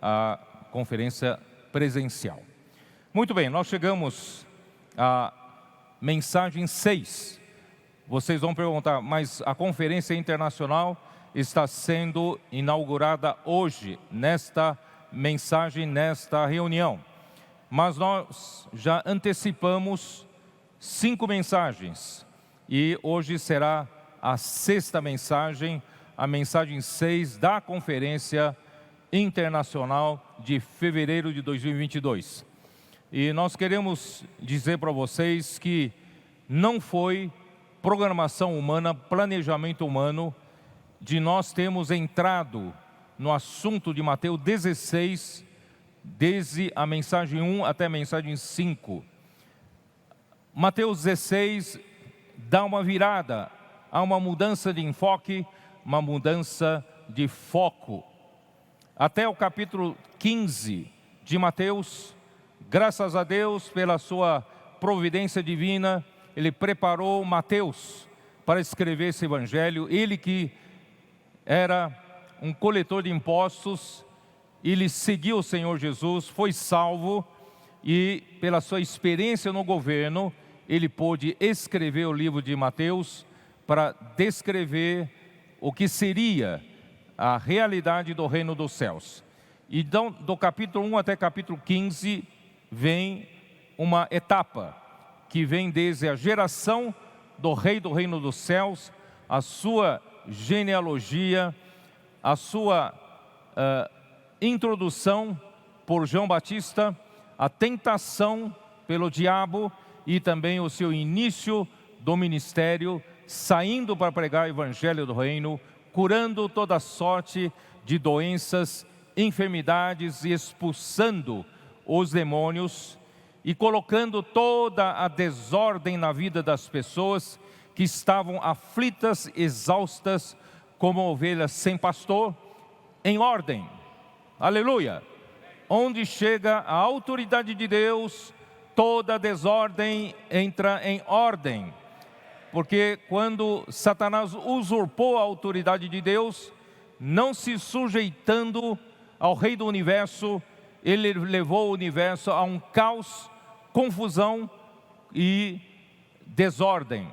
a conferência presencial. Muito bem, nós chegamos à mensagem 6. Vocês vão perguntar, mas a conferência internacional está sendo inaugurada hoje, nesta mensagem, nesta reunião. Mas nós já antecipamos 5 mensagens. E hoje será a 6ª mensagem, a mensagem 6 da Conferência Internacional de fevereiro de 2022. E nós queremos dizer para vocês que não foi programação humana, planejamento humano, de nós termos entrado no assunto de Mateus 16, desde a mensagem 1 até a mensagem 5. Mateus 16 dá uma virada, há uma mudança de enfoque, uma mudança de foco. Até o capítulo 15 de Mateus, graças a Deus pela sua providência divina, Ele preparou Mateus para escrever esse evangelho. Ele que era um coletor de impostos, ele seguiu o Senhor Jesus, foi salvo e pela sua experiência no governo, ele pôde escrever o livro de Mateus para descrever o que seria a realidade do reino dos céus. Então, do capítulo 1 até capítulo 15, vem uma etapa que vem desde a geração do rei do reino dos céus, a sua genealogia, a sua introdução por João Batista, a tentação pelo diabo e também o seu início do ministério, saindo para pregar o evangelho do reino, curando toda sorte de doenças, enfermidades e expulsando os demônios e colocando toda a desordem na vida das pessoas que estavam aflitas, exaustas, como ovelhas sem pastor, em ordem. Aleluia! Onde chega a autoridade de Deus, toda desordem entra em ordem. Porque quando Satanás usurpou a autoridade de Deus, não se sujeitando ao Rei do Universo, ele levou o universo a um caos, confusão e desordem.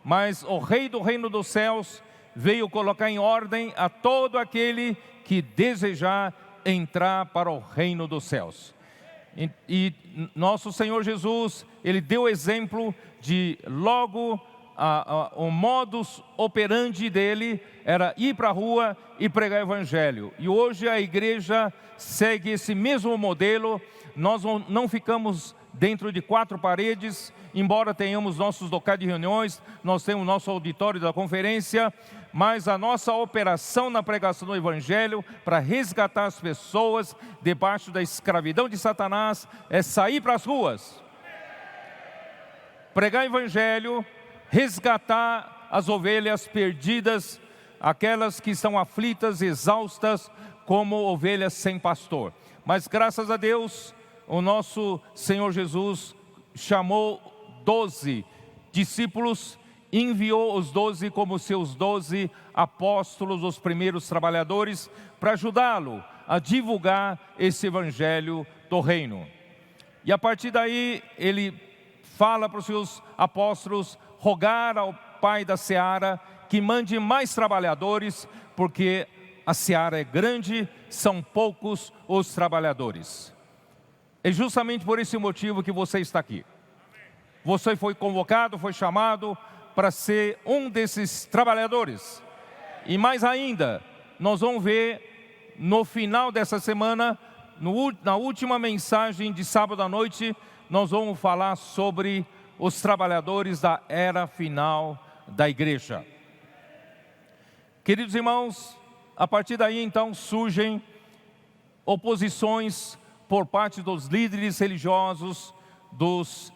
Mas o Rei do Reino dos Céus veio colocar em ordem a todo aquele que desejar entrar para o Reino dos Céus. E nosso Senhor Jesus, Ele deu exemplo de logo o modus operandi dele era ir para a rua e pregar o evangelho. E hoje a igreja segue esse mesmo modelo. Nós não ficamos dentro de 4 paredes, embora tenhamos nossos locais de reuniões, nós temos nosso auditório da conferência, mas a nossa operação na pregação do evangelho para resgatar as pessoas debaixo da escravidão de Satanás é sair para as ruas, pregar o evangelho, resgatar as ovelhas perdidas, aquelas que estão aflitas, exaustas, como ovelhas sem pastor. Mas graças a Deus, o nosso Senhor Jesus chamou 12 discípulos, enviou os 12 como seus 12 apóstolos, os primeiros trabalhadores, para ajudá-lo a divulgar esse evangelho do reino. E a partir daí, ele fala para os seus apóstolos, rogar ao Pai da seara que mande mais trabalhadores, porque a seara é grande, são poucos os trabalhadores. É justamente por esse motivo que você está aqui. Você foi convocado, foi chamado para ser um desses trabalhadores. E mais ainda, nós vamos ver no final dessa semana, na última mensagem de sábado à noite, nós vamos falar sobre os trabalhadores da era final da igreja. Queridos irmãos, a partir daí então surgem oposições por parte dos líderes religiosos, dos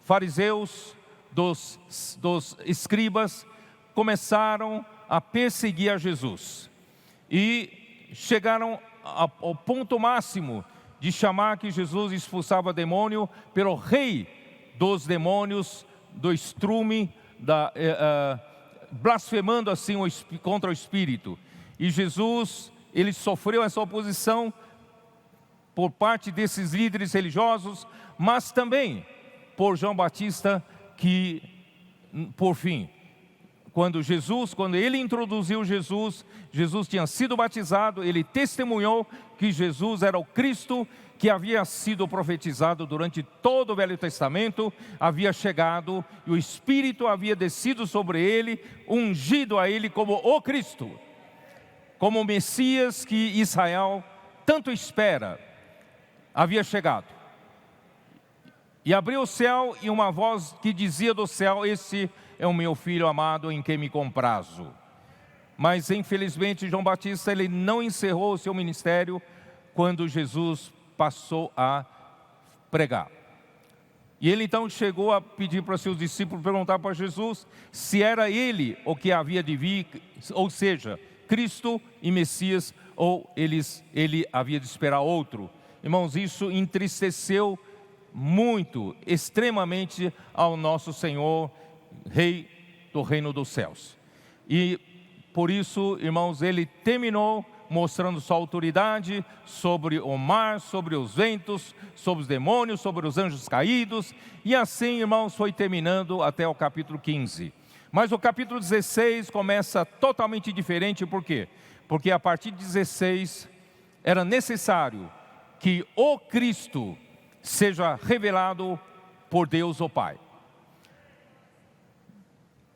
fariseus, dos escribas, começaram a perseguir a Jesus. E chegaram ao ponto máximo de chamar que Jesus expulsava demônio pelo rei dos demônios, do estrume, blasfemando assim contra o Espírito. E Jesus, ele sofreu essa oposição por parte desses líderes religiosos, mas também por João Batista, que, por fim, quando ele introduziu Jesus tinha sido batizado, ele testemunhou que Jesus era o Cristo que havia sido profetizado durante todo o Velho Testamento, havia chegado e o Espírito havia descido sobre ele, ungido a ele como o Cristo, como o Messias que Israel tanto espera, havia chegado. E abriu o céu e uma voz que dizia do céu: esse é o meu filho amado em quem me comprazo. Mas infelizmente João Batista ele não encerrou o seu ministério quando Jesus passou a pregar. E ele então chegou a pedir para seus discípulos, perguntar para Jesus se era ele o que havia de vir, ou seja, Cristo e Messias, ou ele havia de esperar outro. Irmãos, isso entristeceu muito, extremamente ao nosso Senhor, Rei do reino dos céus. E por isso, irmãos, ele terminou mostrando sua autoridade sobre o mar, sobre os ventos, sobre os demônios, sobre os anjos caídos. E assim, irmãos, foi terminando até o capítulo 15. Mas o capítulo 16 começa totalmente diferente, por quê? Porque a partir de 16 era necessário que o Cristo seja revelado por Deus o Pai.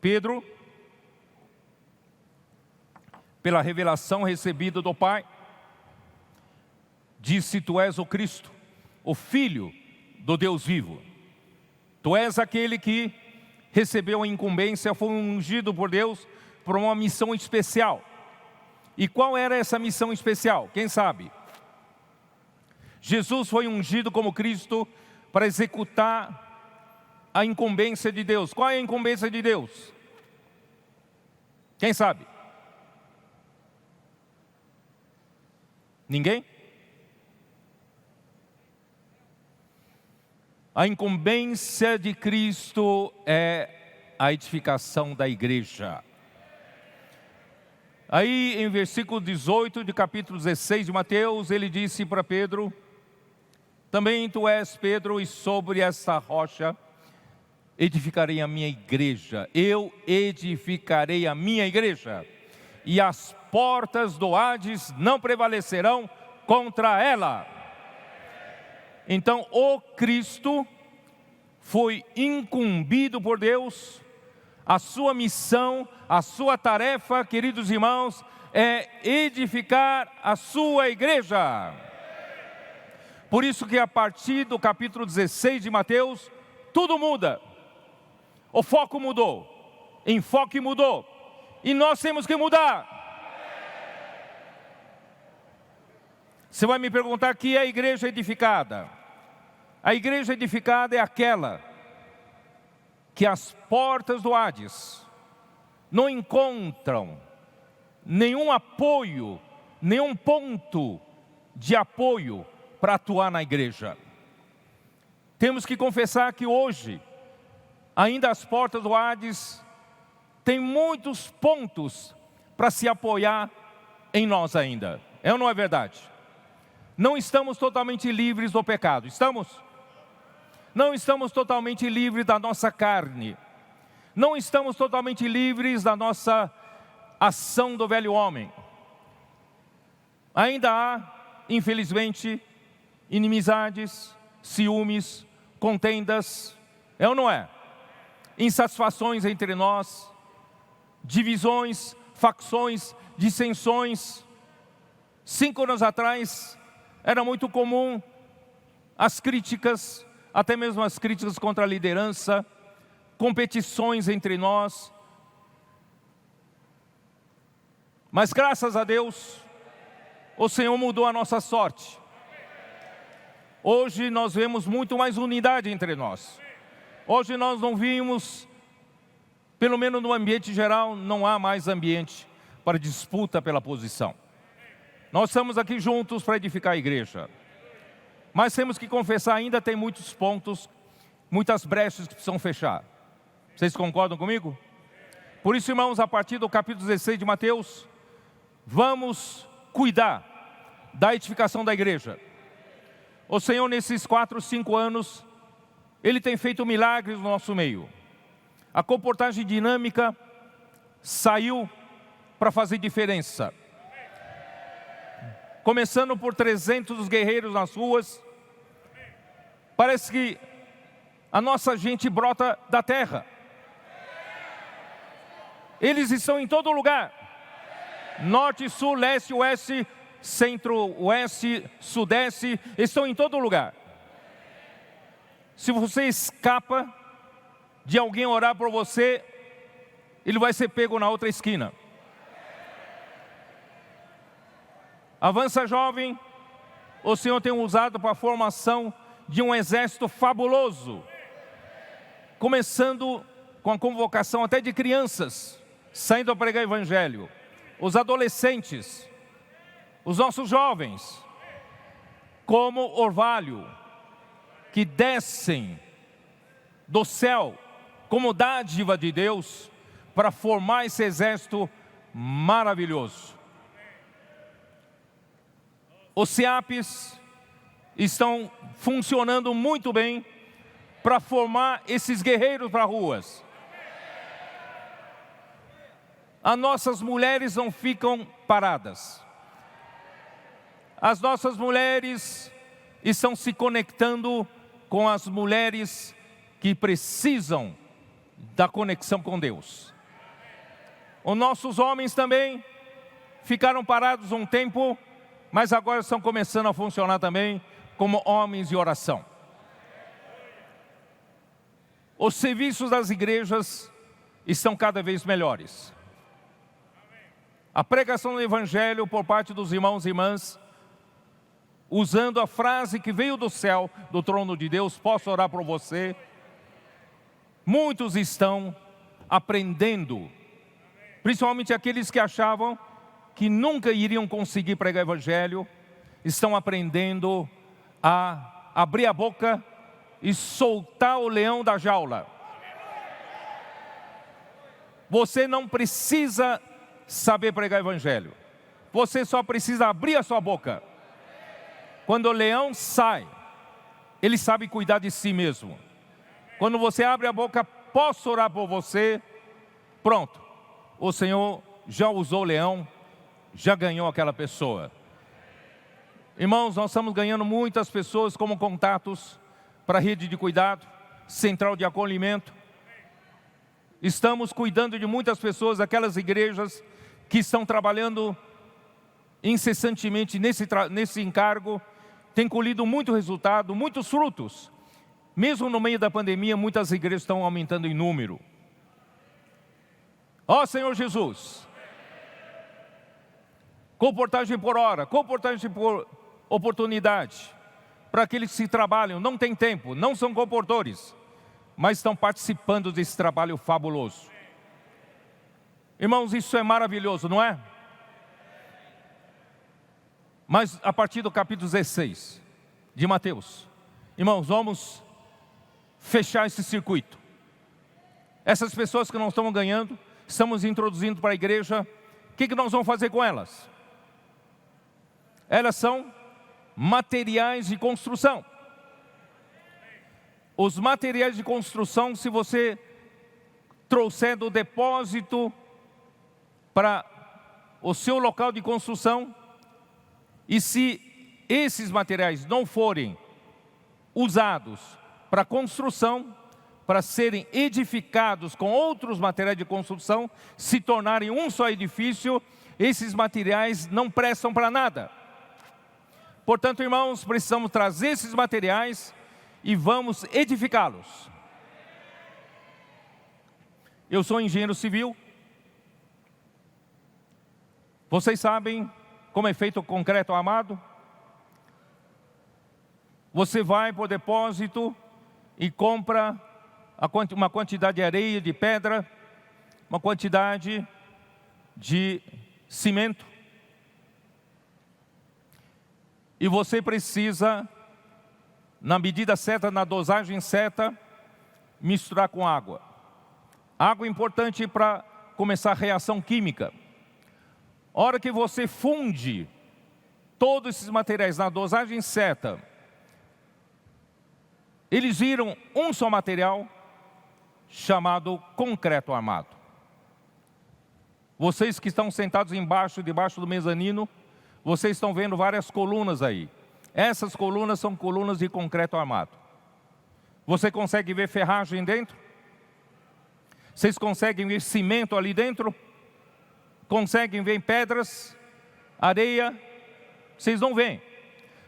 Pedro, pela revelação recebida do Pai, disse: tu és o Cristo, o Filho do Deus vivo. Tu és aquele que recebeu a incumbência, foi ungido por Deus por uma missão especial. E qual era essa missão especial? Quem sabe? Jesus foi ungido como Cristo para executar a incumbência de Deus. Qual é a incumbência de Deus? Quem sabe? Ninguém? A incumbência de Cristo é a edificação da igreja. Aí em versículo 18 de capítulo 16 de Mateus, ele disse para Pedro: também tu és Pedro, e sobre esta rocha edificarei a minha igreja. Eu edificarei a minha igreja, e as portas do Hades não prevalecerão contra ela. Então o Cristo foi incumbido por Deus. A sua missão, a sua tarefa, queridos irmãos, é edificar a sua igreja. Por isso que a partir do capítulo 16 de Mateus, tudo muda. O foco mudou, o enfoque mudou, e nós temos que mudar. Você vai me perguntar: que é a igreja edificada? A igreja edificada é aquela que as portas do Hades não encontram nenhum apoio, nenhum ponto de apoio para atuar na igreja. Temos que confessar que hoje, ainda as portas do Hades têm muitos pontos para se apoiar em nós ainda. É ou não é verdade? Não estamos totalmente livres do pecado, estamos? Não estamos totalmente livres da nossa carne. Não estamos totalmente livres da nossa ação do velho homem. Ainda há, infelizmente, inimizades, ciúmes, contendas, é ou não é? Insatisfações entre nós, divisões, facções, dissensões. 5 anos atrás, era muito comum as críticas, até mesmo as críticas contra a liderança, competições entre nós. Mas graças a Deus, o Senhor mudou a nossa sorte. Hoje nós vemos muito mais unidade entre nós. Hoje nós não vimos, pelo menos no ambiente geral, não há mais ambiente para disputa pela posição. Nós estamos aqui juntos para edificar a igreja. Mas temos que confessar, ainda tem muitos pontos, muitas brechas que precisam fechar. Vocês concordam comigo? Por isso, irmãos, a partir do capítulo 16 de Mateus, vamos cuidar da edificação da igreja. O Senhor, nesses 4, 5 anos, Ele tem feito milagres no nosso meio. A comportagem dinâmica saiu para fazer diferença. Começando por 300 guerreiros nas ruas. Parece que a nossa gente brota da terra. Eles estão em todo lugar. Norte, sul, leste, oeste, centro-oeste, sudeste, estão em todo lugar. Se você escapa de alguém orar por você, ele vai ser pego na outra esquina. Avança, jovem, o Senhor tem usado para a formação de um exército fabuloso, começando com a convocação até de crianças, saindo a pregar o evangelho, os adolescentes, os nossos jovens, como orvalho, que descem do céu, como dádiva de Deus, para formar esse exército maravilhoso. Os CEAPs estão funcionando muito bem para formar esses guerreiros para as ruas. As nossas mulheres não ficam paradas. As nossas mulheres estão se conectando com as mulheres que precisam da conexão com Deus. Os nossos homens também ficaram parados um tempo, mas agora estão começando a funcionar também como homens de oração. Os serviços das igrejas estão cada vez melhores. A pregação do evangelho por parte dos irmãos e irmãs, usando a frase que veio do céu, do trono de Deus, posso orar por você. Muitos estão aprendendo, principalmente aqueles que achavam que nunca iriam conseguir pregar o evangelho, estão aprendendo a abrir a boca e soltar o leão da jaula. Você não precisa saber pregar o evangelho, você só precisa abrir a sua boca. Quando o leão sai, ele sabe cuidar de si mesmo. Quando você abre a boca, posso orar por você, pronto, o Senhor já usou o leão, já ganhou aquela pessoa. Irmãos, nós estamos ganhando muitas pessoas como contatos para a rede de cuidado, central de acolhimento. Estamos cuidando de muitas pessoas, aquelas igrejas que estão trabalhando incessantemente nesse encargo, têm colhido muito resultado, muitos frutos. Mesmo no meio da pandemia, muitas igrejas estão aumentando em número. Ó Senhor Jesus, comportagem por hora, comportagem por oportunidade. Para aqueles que trabalham, não têm tempo, não são comportores, mas estão participando desse trabalho fabuloso. Irmãos, isso é maravilhoso, não é? Mas a partir do capítulo 16 de Mateus, irmãos, vamos fechar esse circuito. Essas pessoas que não estão ganhando, estamos introduzindo para a igreja, o que nós vamos fazer com elas? Elas são materiais de construção. Os materiais de construção, se você trouxer do depósito para o seu local de construção, e se esses materiais não forem usados para construção, para serem edificados com outros materiais de construção, se tornarem um só edifício, esses materiais não prestam para nada. Portanto, irmãos, precisamos trazer esses materiais e vamos edificá-los. Eu sou engenheiro civil. Vocês sabem como é feito o concreto armado? Você vai para o depósito e compra uma quantidade de areia, de pedra, uma quantidade de cimento. E você precisa, na medida certa, na dosagem certa, misturar com água. Água é importante para começar a reação química. A hora que você funde todos esses materiais na dosagem certa, eles viram um só material chamado concreto armado. Vocês que estão sentados debaixo do mezanino, vocês estão vendo várias colunas aí. Essas colunas são colunas de concreto armado. Você consegue ver ferragem dentro? Vocês conseguem ver cimento ali dentro? Conseguem ver pedras, areia? Vocês não veem.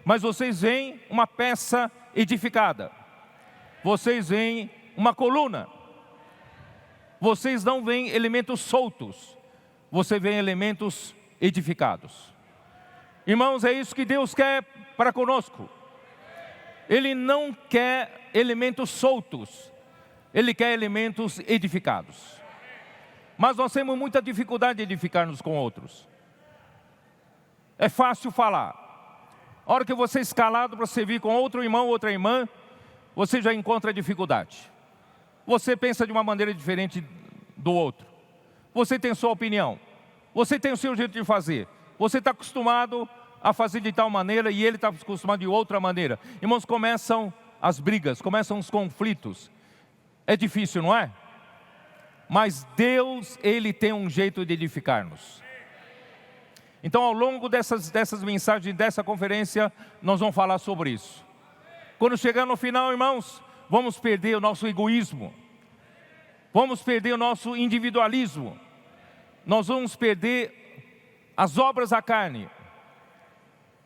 Mas vocês veem uma peça edificada. Vocês veem uma coluna. Vocês não veem elementos soltos. Você vê elementos edificados. Irmãos, é isso que Deus quer para conosco. Ele não quer elementos soltos. Ele quer elementos edificados. Mas nós temos muita dificuldade de edificar-nos com outros. É fácil falar. A hora que você é escalado para servir com outro irmão, outra irmã, você já encontra dificuldade. Você pensa de uma maneira diferente do outro. Você tem sua opinião. Você tem o seu jeito de fazer. Você está acostumado a fazer de tal maneira e ele está acostumado de outra maneira. Irmãos, começam as brigas, começam os conflitos. É difícil, não é? Mas Deus, Ele tem um jeito de edificar-nos. Então, ao longo dessas mensagens, dessa conferência, nós vamos falar sobre isso. Quando chegar no final, irmãos, vamos perder o nosso egoísmo. Vamos perder o nosso individualismo. Nós vamos perder as obras da carne.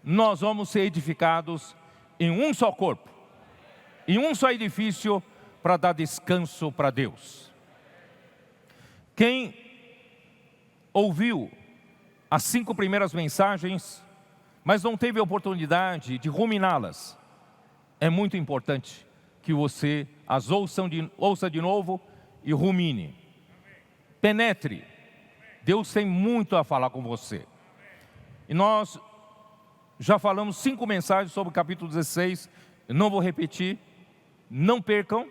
Nós vamos ser edificados em um só corpo, em um só edifício, para dar descanso para Deus. Quem ouviu as 5 primeiras mensagens, mas não teve a oportunidade de ruminá-las, é muito importante que você as ouça de novo e rumine. Penetre. Deus tem muito a falar com você. E nós já falamos 5 mensagens sobre o capítulo 16. Eu não vou repetir. Não percam.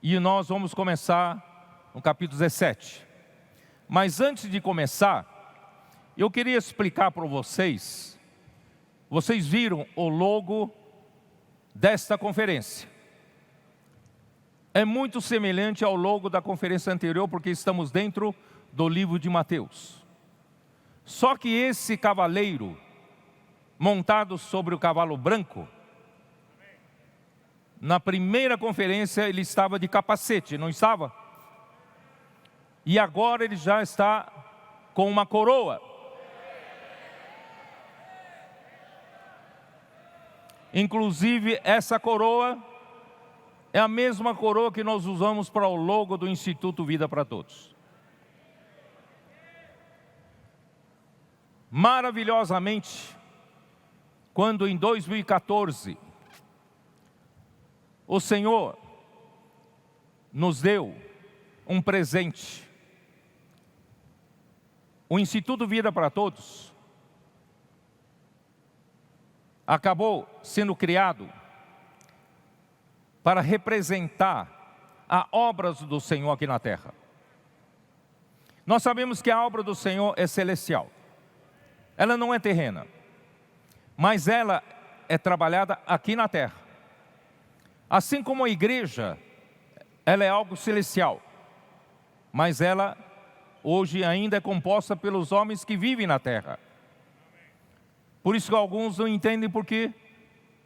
E nós vamos começar no capítulo 17. Mas antes de começar, eu queria explicar para vocês. Vocês viram o logo desta conferência. É muito semelhante ao logo da conferência anterior, porque estamos dentro do livro de Mateus. Só que esse cavaleiro, montado sobre o cavalo branco, na primeira conferência ele estava de capacete, não estava? E agora ele já está com uma coroa. Inclusive essa coroa é a mesma coroa que nós usamos para o logo do Instituto Vida para Todos. Maravilhosamente, quando em 2014 o Senhor nos deu um presente, o Instituto Vida para Todos acabou sendo criado para representar a obra do Senhor aqui na terra. Nós sabemos que a obra do Senhor é celestial. Ela não é terrena, mas ela é trabalhada aqui na terra. Assim como a igreja, ela é algo celestial, mas ela hoje ainda é composta pelos homens que vivem na terra. Por isso que alguns não entendem porque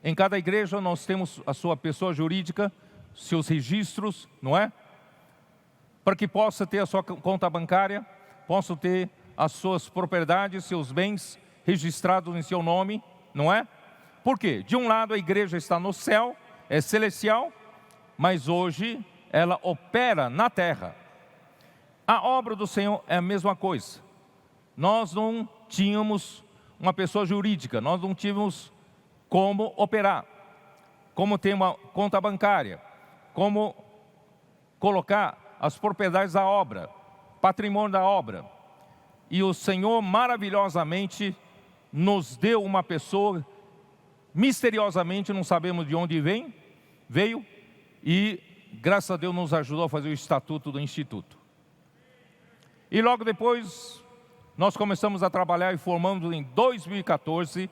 em cada igreja nós temos a sua pessoa jurídica, seus registros, não é? Para que possa ter a sua conta bancária, possa ter as suas propriedades, seus bens registrados em seu nome, não é? Por quê? De um lado a igreja está no céu, é celestial, mas hoje ela opera na terra. A obra do Senhor é a mesma coisa. Nós não tínhamos uma pessoa jurídica, nós não tínhamos como operar, como ter uma conta bancária, como colocar as propriedades da obra, patrimônio da obra. E o Senhor maravilhosamente nos deu uma pessoa, misteriosamente, não sabemos de onde veio, e graças a Deus nos ajudou a fazer o estatuto do Instituto. E logo depois, nós começamos a trabalhar e formamos em 2014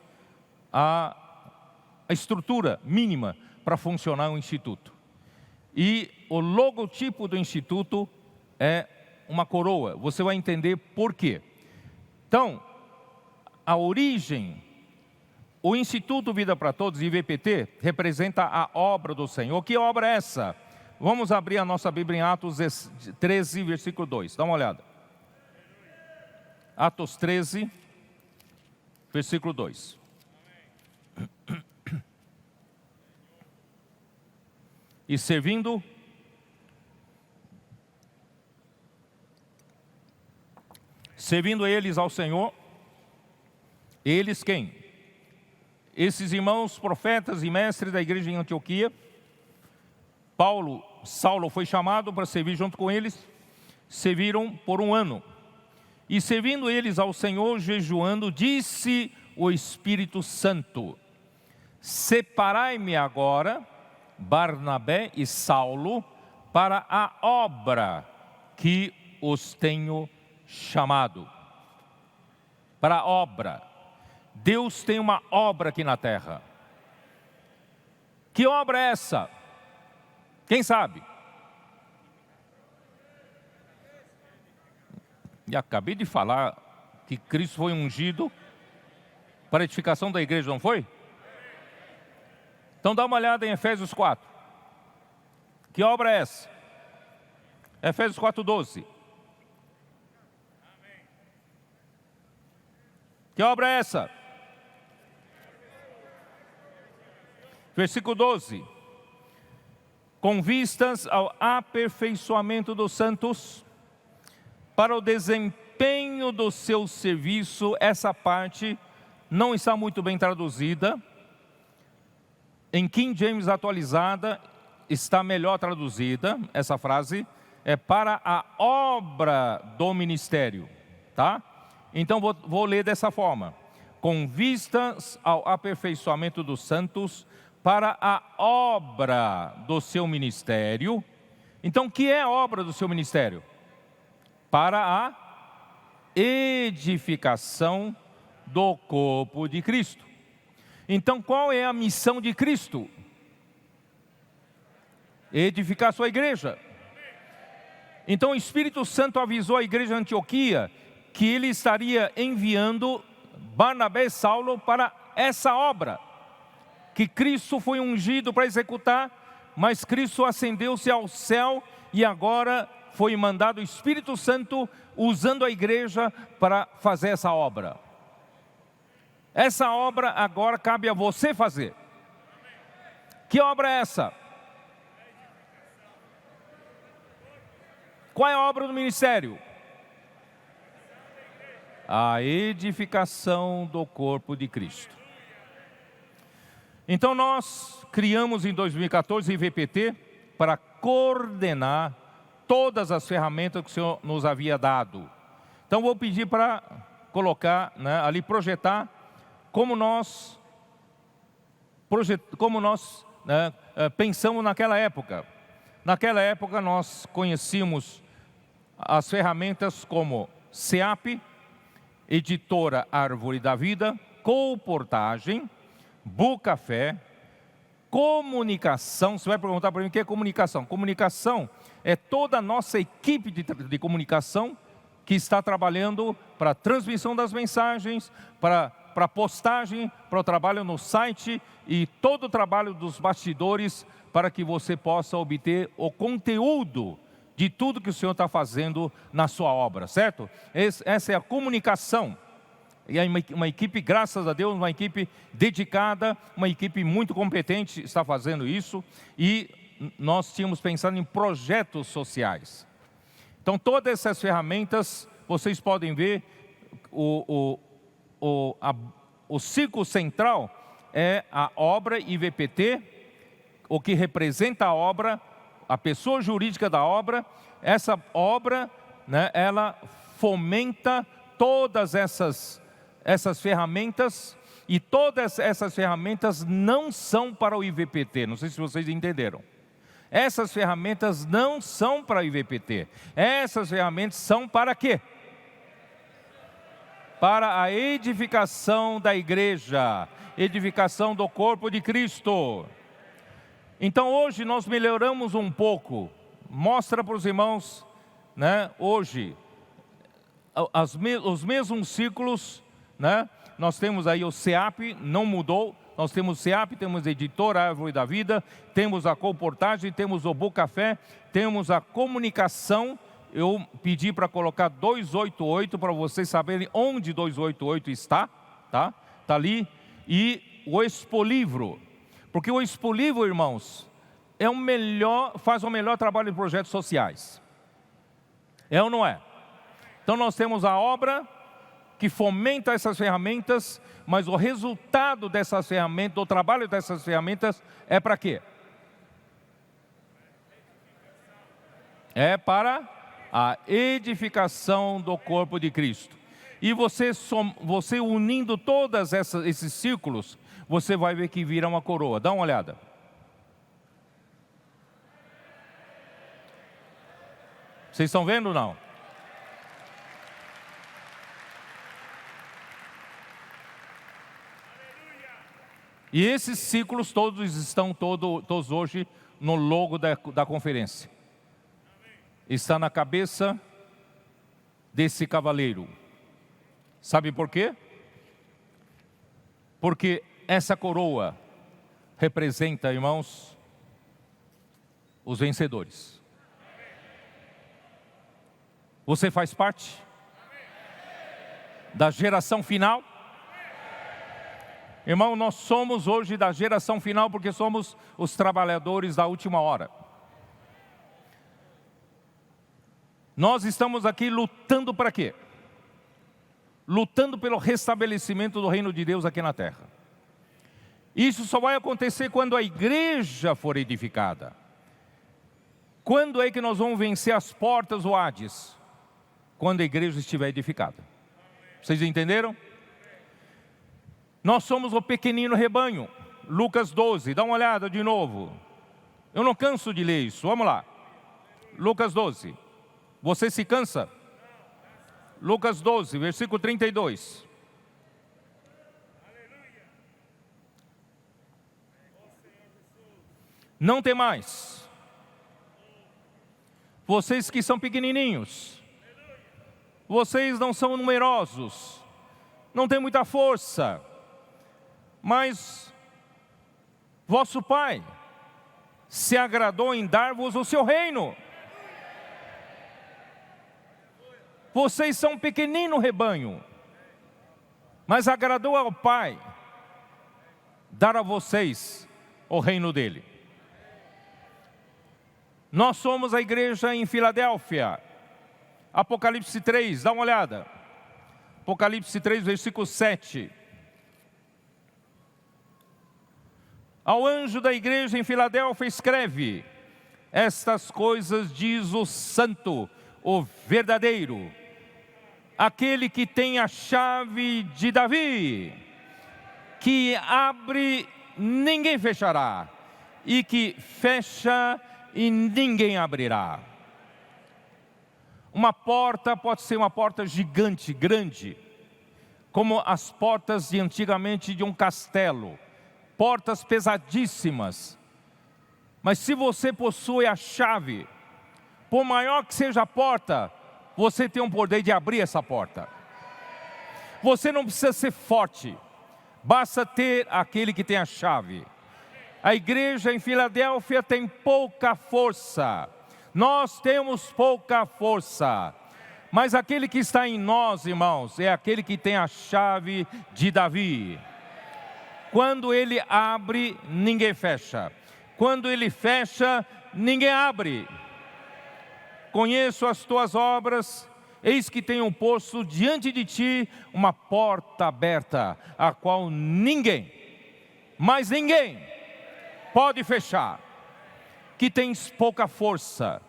a estrutura mínima para funcionar o Instituto. E o logotipo do Instituto é uma coroa. Você vai entender por quê. Então, a origem, o Instituto Vida para Todos, IVPT, representa a obra do Senhor. Que obra é essa? Vamos abrir a nossa Bíblia em Atos 13, versículo 2. Dá uma olhada. Atos 13, versículo 2. E servindo eles ao Senhor, eles quem? Esses irmãos profetas e mestres da igreja em Antioquia. Saulo foi chamado para servir junto com eles, serviram por 1 ano. E servindo eles ao Senhor, jejuando, disse o Espírito Santo: separai-me agora Barnabé e Saulo para a obra que os tenho chamado. Para a obra. Deus tem uma obra aqui na terra. Que obra é essa? Quem sabe? E acabei de falar que Cristo foi ungido para a edificação da igreja, não foi? Então dá uma olhada em Efésios 4. Que obra é essa? Efésios 4:12. Que obra é essa? Versículo 12. Com vistas ao aperfeiçoamento dos santos, para o desempenho do seu serviço. Essa parte não está muito bem traduzida. Em King James atualizada está melhor traduzida. Essa frase é para a obra do ministério, tá? Então vou ler dessa forma: com vistas ao aperfeiçoamento dos santos, para a obra do seu ministério. Então, o que é a obra do seu ministério? Para a edificação do corpo de Cristo. Então, qual é a missão de Cristo? Edificar a sua igreja. Então, o Espírito Santo avisou a igreja de Antioquia que ele estaria enviando Barnabé e Saulo para essa obra, que Cristo foi ungido para executar, mas Cristo ascendeu-se ao céu e agora foi mandado o Espírito Santo usando a igreja para fazer essa obra. Essa obra agora cabe a você fazer. Que obra é essa? Qual é a obra do ministério? A edificação do corpo de Cristo. Então nós criamos em 2014 o IVPT para coordenar todas as ferramentas que o Senhor nos havia dado. Então vou pedir para colocar, ali, projetar como nós pensamos naquela época. Naquela época nós conhecíamos as ferramentas como SEAP, Editora Árvore da Vida, Colportagem, Bucafé, comunicação. Você vai perguntar para mim o que é comunicação? Comunicação é toda a nossa equipe de comunicação que está trabalhando para a transmissão das mensagens, para postagem, para o trabalho no site e todo o trabalho dos bastidores para que você possa obter o conteúdo de tudo que o Senhor está fazendo na sua obra, certo? Essa é a comunicação. E aí uma equipe, graças a Deus, uma equipe dedicada, uma equipe muito competente está fazendo isso. E nós tínhamos pensado em projetos sociais. Então todas essas ferramentas, vocês podem ver, o círculo central é a obra IVPT, o que representa a obra, a pessoa jurídica da obra. Essa obra, ela fomenta todas essas ferramentas, e todas essas ferramentas não são para o IVPT. Não sei se vocês entenderam. Essas ferramentas não são para o IVPT. Essas ferramentas são para quê? Para a edificação da igreja, edificação do corpo de Cristo. Então hoje nós melhoramos um pouco. Mostra para os irmãos, né, hoje, os mesmos ciclos, né? Nós temos aí o SEAP, não mudou. Nós temos o SEAP, temos a Editora Árvore da Vida, temos a Comportagem, temos o Bucafé, temos a Comunicação. Eu pedi para colocar 288 para vocês saberem onde 288 está, tá? Está ali. E o Expolivro, porque o Expolivro, irmãos, faz o melhor trabalho de projetos sociais. É ou não é? Então nós temos a obra que fomenta essas ferramentas, mas o resultado dessas ferramentas, o trabalho dessas ferramentas é para quê? É para a edificação do corpo de Cristo. E você unindo todos esses círculos, você vai ver que vira uma coroa. Dá uma olhada. Vocês estão vendo ou não? E esses círculos todos estão todos hoje no logo da conferência. Está na cabeça desse cavaleiro. Sabe por quê? Porque essa coroa representa, irmãos, os vencedores. Você faz parte da geração final? Irmão, nós somos hoje da geração final porque somos os trabalhadores da última hora. Nós estamos aqui lutando para quê? Lutando pelo restabelecimento do reino de Deus aqui na terra. Isso só vai acontecer quando a igreja for edificada. Quando é que nós vamos vencer as portas do Hades? Quando a igreja estiver edificada. Vocês entenderam? Nós somos o pequenino rebanho. Lucas 12, dá uma olhada de novo. Eu não canso de ler isso, vamos lá. Lucas 12. Você se cansa? Lucas 12, versículo 32. Não temais, vocês que são pequenininhos, vocês não são numerosos, não têm muita força, mas vosso Pai se agradou em dar-vos o seu reino. Vocês são um pequenino rebanho, mas agradou ao Pai dar a vocês o reino dele. Nós somos a igreja em Filadélfia. Apocalipse 3, dá uma olhada. Apocalipse 3, versículo 7. Ao anjo da igreja em Filadélfia escreve: estas coisas diz o santo, o verdadeiro, aquele que tem a chave de Davi, que abre, ninguém fechará, e que fecha e ninguém abrirá. Uma porta pode ser uma porta gigante, grande, como as portas de antigamente de um castelo, portas pesadíssimas. Mas se você possui a chave, por maior que seja a porta, você tem o poder de abrir essa porta. Você não precisa ser forte, basta ter aquele que tem a chave. A igreja em Filadélfia tem pouca força. Nós temos pouca força. Mas aquele que está em nós, irmãos, é aquele que tem a chave de Davi. Quando ele abre, ninguém fecha. Quando ele fecha, ninguém abre. Conheço as tuas obras, eis que tenho posto diante de ti uma porta aberta, a qual ninguém, mas ninguém, pode fechar. Que tens pouca força,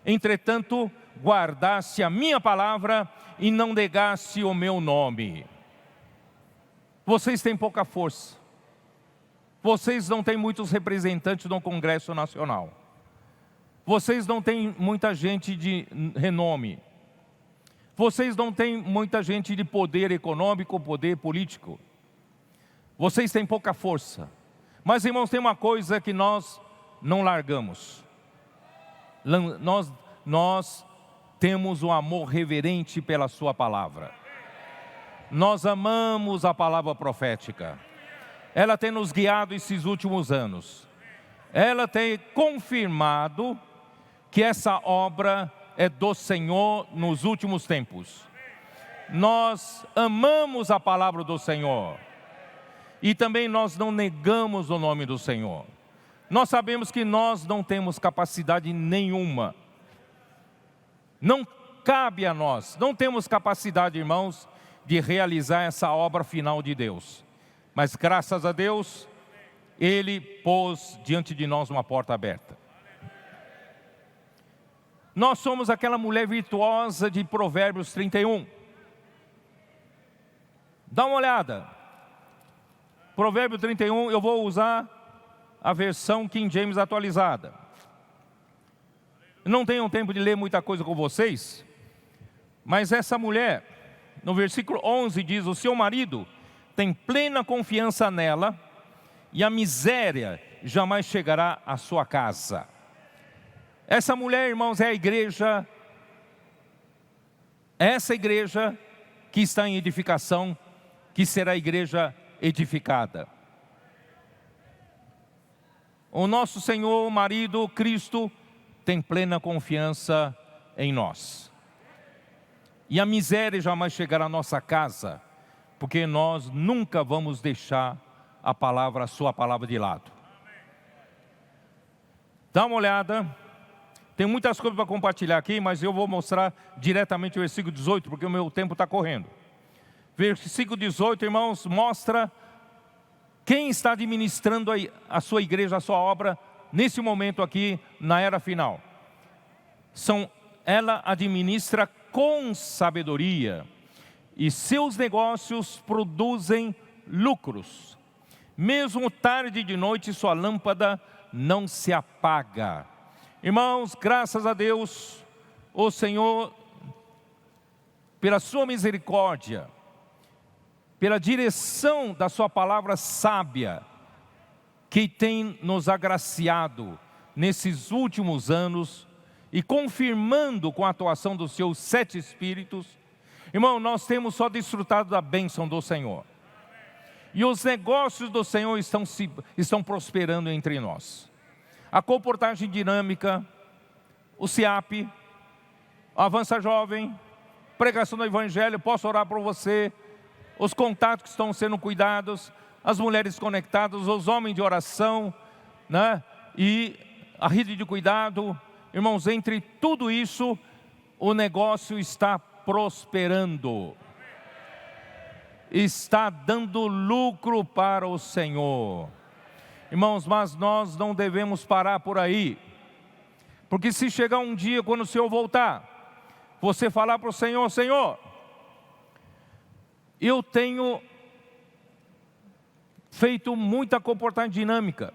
entretanto guardaste a minha palavra e não negaste o meu nome. Vocês têm pouca força. Vocês não têm muitos representantes no Congresso Nacional. Vocês não têm muita gente de renome. Vocês não têm muita gente de poder econômico, poder político. Vocês têm pouca força. Mas, irmãos, tem uma coisa que nós não largamos. Nós temos um amor reverente pela sua palavra. Nós amamos a palavra profética. Ela tem nos guiado esses últimos anos. Ela tem confirmado que essa obra é do Senhor nos últimos tempos. Nós amamos a palavra do Senhor. E também nós não negamos o nome do Senhor. Nós sabemos que nós não temos capacidade nenhuma. Não cabe a nós, não temos capacidade, irmãos, de realizar essa obra final de Deus. Mas graças a Deus, Ele pôs diante de nós uma porta aberta. Nós somos aquela mulher virtuosa de Provérbios 31. Dá uma olhada. Provérbio 31, eu vou usar a versão King James atualizada. Não tenho tempo de ler muita coisa com vocês, mas essa mulher, no versículo 11 diz: o seu marido tem plena confiança nela, e a miséria jamais chegará à sua casa. Essa mulher, irmãos, é a igreja, essa igreja que está em edificação, que será a igreja edificada. O nosso Senhor, o marido, Cristo, tem plena confiança em nós. E a miséria jamais chegará à nossa casa, porque nós nunca vamos deixar a sua palavra de lado. Dá uma olhada. Tem muitas coisas para compartilhar aqui, mas eu vou mostrar diretamente o versículo 18, porque o meu tempo está correndo. Versículo 18, irmãos, mostra quem está administrando a sua igreja, a sua obra, nesse momento aqui, na era final. Ela administra com sabedoria, e seus negócios produzem lucros. Mesmo tarde de noite, sua lâmpada não se apaga. Irmãos, graças a Deus, o Senhor, pela sua misericórdia, pela direção da sua palavra sábia, que tem nos agraciado nesses últimos anos, e confirmando com a atuação dos seus 7 Espíritos, irmão, nós temos só desfrutado da bênção do Senhor. E os negócios do Senhor estão prosperando entre nós. A comportagem dinâmica, o CIAP, Avança Jovem, pregação do Evangelho, posso orar por você, os contatos que estão sendo cuidados, as mulheres conectadas, os homens de oração, né? E a rede de cuidado. Irmãos, entre tudo isso, o negócio está prosperando. Está dando lucro para o Senhor. Irmãos, mas nós não devemos parar por aí. Porque se chegar um dia, quando o Senhor voltar, você falar para o Senhor: Senhor, eu tenho feito muita comportagem dinâmica.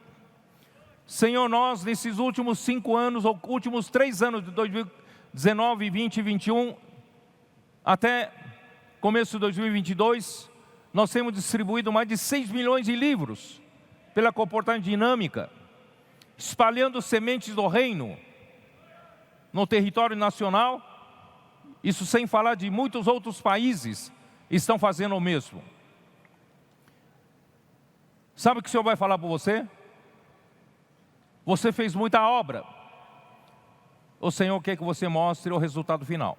Senhor, nós nesses últimos 5 anos, ou últimos 3 anos de 2019, 20 e 21, até começo de 2022, nós temos distribuído mais de 6 milhões de livros pela comportagem dinâmica, espalhando sementes do reino no território nacional. Isso sem falar de muitos outros países estão fazendo o mesmo. Sabe o que o Senhor vai falar para você? Você fez muita obra. O Senhor quer que você mostre o resultado final.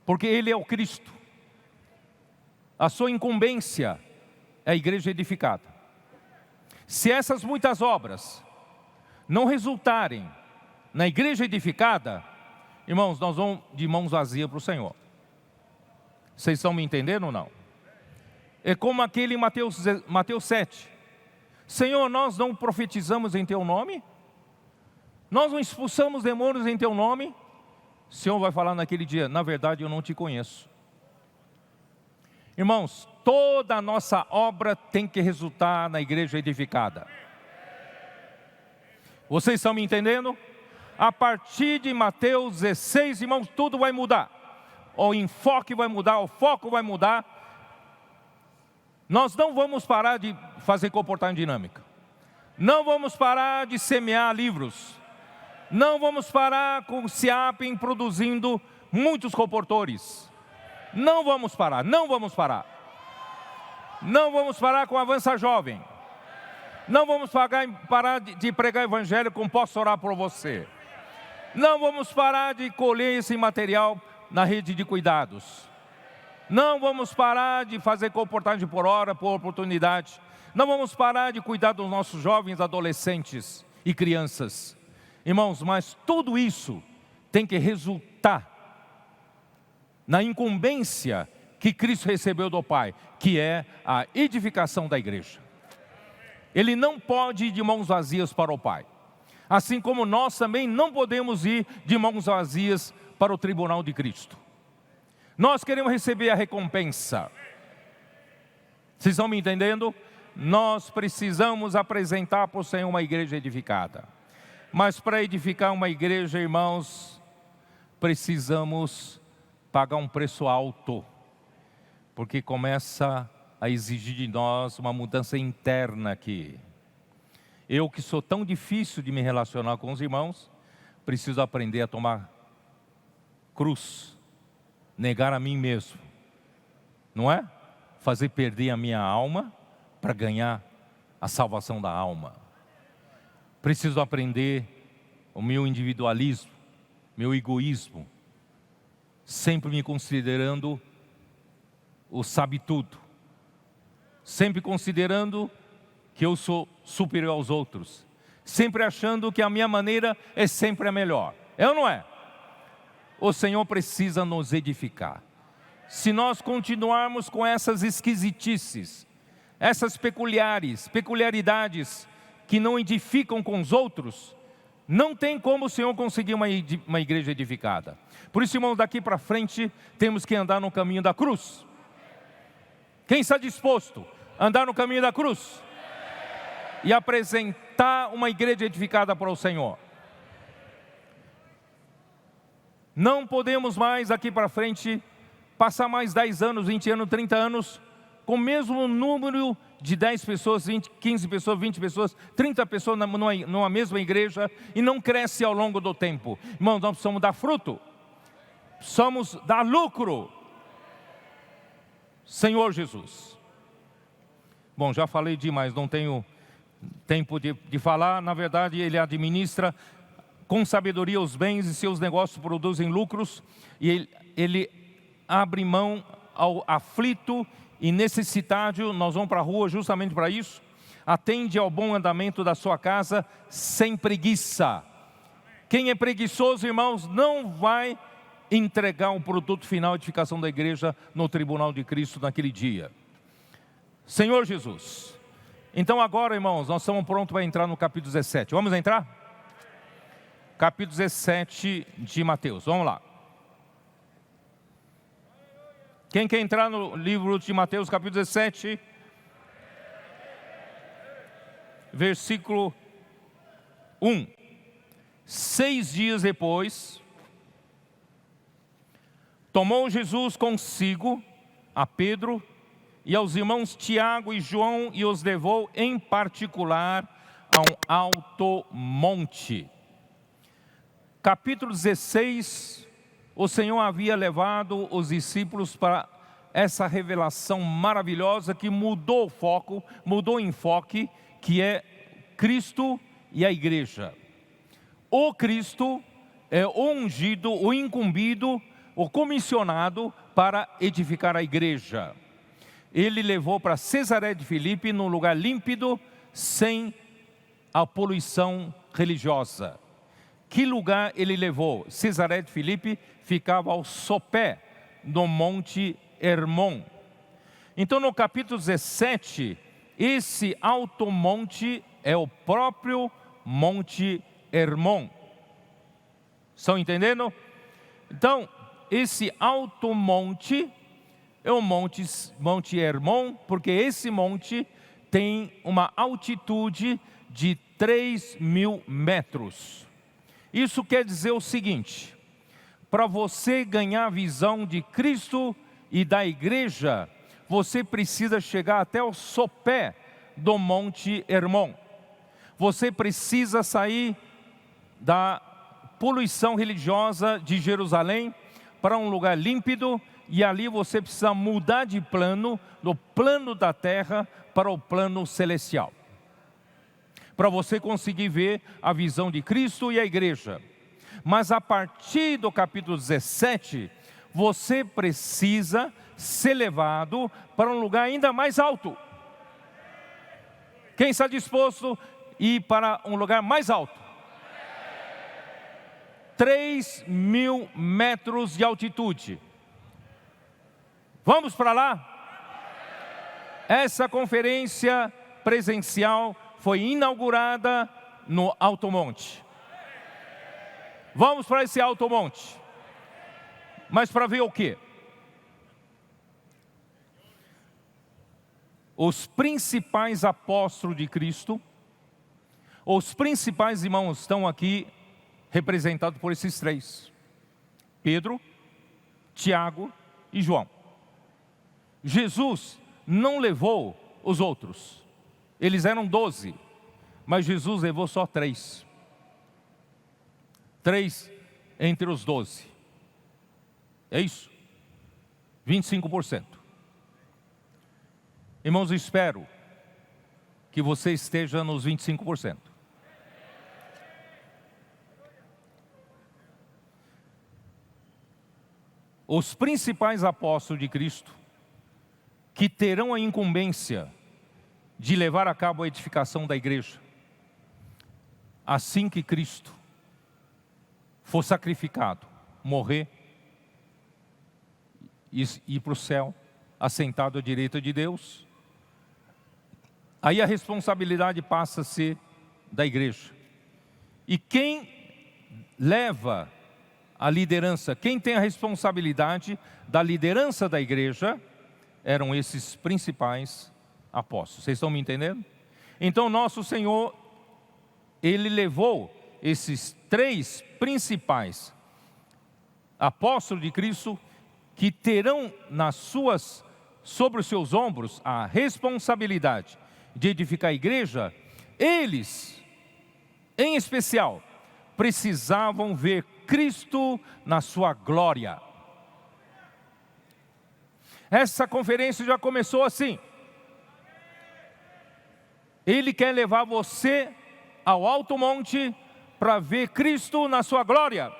Porque Ele é o Cristo. A sua incumbência é a igreja edificada. Se essas muitas obras não resultarem na igreja edificada, irmãos, nós vamos de mãos vazias para o Senhor. Vocês estão me entendendo ou não? É como aquele em Mateus 7. Senhor, nós não profetizamos em Teu nome? Nós não expulsamos demônios em Teu nome? O Senhor vai falar naquele dia: na verdade eu não te conheço. Irmãos, toda a nossa obra tem que resultar na igreja edificada. Vocês estão me entendendo? A partir de Mateus 16, irmãos, tudo vai mudar. O enfoque vai mudar, o foco vai mudar. Nós não vamos parar de fazer comportagem dinâmica. Não vamos parar de semear livros. Não vamos parar com o SEAPEN produzindo muitos comportores. Não vamos parar, não vamos parar. Não vamos parar com Avança Jovem. Não vamos parar de pregar evangelho com posso orar por você. Não vamos parar de colher esse material na rede de cuidados. Não vamos parar de fazer comportagem por hora, por oportunidade. Não vamos parar de cuidar dos nossos jovens, adolescentes e crianças. Irmãos, mas tudo isso tem que resultar na incumbência que Cristo recebeu do Pai, que é a edificação da igreja. Ele não pode ir de mãos vazias para o Pai. Assim como nós também não podemos ir de mãos vazias para o tribunal de Cristo. Nós queremos receber a recompensa. Vocês estão me entendendo? Nós precisamos apresentar para o Senhor uma igreja edificada. Mas para edificar uma igreja, irmãos, precisamos pagar um preço alto. Porque começa a exigir de nós uma mudança interna aqui. Eu que sou tão difícil de me relacionar com os irmãos, preciso aprender a tomar cruz, negar a mim mesmo, não é? Fazer perder a minha alma para ganhar a salvação da alma. Preciso aprender o meu individualismo, meu egoísmo, sempre me considerando o sabe-tudo, sempre considerando que eu sou superior aos outros, sempre achando que a minha maneira é sempre a melhor. É ou não é? O Senhor precisa nos edificar. Se nós continuarmos com essas esquisitices, essas peculiaridades que não edificam com os outros, não tem como o Senhor conseguir uma igreja edificada. Por isso, irmãos, daqui para frente temos que andar no caminho da cruz. Quem está disposto a andar no caminho da cruz e apresentar uma igreja edificada para o Senhor? Não podemos mais daqui para frente passar mais 10 anos, 20 anos, 30 anos com o mesmo número de 10 pessoas, 20, 15 pessoas, 20 pessoas, 30 pessoas numa mesma igreja e não cresce ao longo do tempo. Irmãos, nós precisamos dar fruto, precisamos dar lucro. Senhor Jesus. Bom, já falei demais, não tenho tempo de falar. Na verdade, Ele administra com sabedoria os bens e seus negócios produzem lucros. E Ele abre mão ao aflito e necessitado. Nós vamos para a rua justamente para isso. Atende ao bom andamento da sua casa sem preguiça. Quem é preguiçoso, irmãos, não vai entregar um produto final de edificação da igreja no tribunal de Cristo naquele dia. Senhor Jesus. Então agora, irmãos, nós estamos prontos para entrar no capítulo 17. Vamos entrar? Capítulo 17 de Mateus, vamos lá. Quem quer entrar no livro de Mateus, capítulo 17? Versículo 1. 6 dias depois, tomou Jesus consigo a Pedro e aos irmãos Tiago e João e os levou em particular a um alto monte. Capítulo 16, o Senhor havia levado os discípulos para essa revelação maravilhosa que mudou o foco, mudou o enfoque, que é Cristo e a igreja. O Cristo é o ungido, o incumbido, o comissionado para edificar a igreja. Ele levou para Cesaré de Filipe, num lugar límpido, sem a poluição religiosa. Que lugar ele levou? Cesaré de Filipe ficava ao sopé do Monte Hermon. Então no capítulo 17, esse alto monte é o próprio Monte Hermon. Estão entendendo? Então, esse alto monte é o Monte Hermon, porque esse monte tem uma altitude de 3.000 metros. Isso quer dizer o seguinte: para você ganhar a visão de Cristo e da igreja, você precisa chegar até o sopé do Monte Hermon. Você precisa sair da poluição religiosa de Jerusalém para um lugar límpido, e ali você precisa mudar de plano, do plano da terra para o plano celestial, para você conseguir ver a visão de Cristo e a igreja. Mas a partir do capítulo 17, você precisa ser levado para um lugar ainda mais alto. Quem está disposto a ir para um lugar mais alto? 3.000 metros de altitude. Vamos para lá? Essa conferência presencial foi inaugurada no Alto Monte. Vamos para esse Alto Monte. Mas para ver o quê? Os principais apóstolos de Cristo, os principais irmãos estão aqui representados por esses três: Pedro, Tiago e João. Jesus não levou os outros, eles eram 12, mas Jesus levou só 3. 3 entre os 12. É isso? 25%. Irmãos, eu espero que você esteja nos 25%. Os principais apóstolos de Cristo, que terão a incumbência de levar a cabo a edificação da igreja, assim que Cristo for sacrificado, morrer, e ir para o céu, assentado à direita de Deus, aí a responsabilidade passa a ser da igreja. E quem leva a liderança, quem tem a responsabilidade da liderança da igreja, eram esses principais apóstolos. Vocês estão me entendendo? Então nosso Senhor, Ele levou esses 3 principais apóstolos de Cristo, que terão sobre os seus ombros a responsabilidade de edificar a igreja. Eles, em especial, precisavam ver Cristo na sua glória. Essa conferência já começou assim. Ele quer levar você ao alto monte para ver Cristo na sua glória.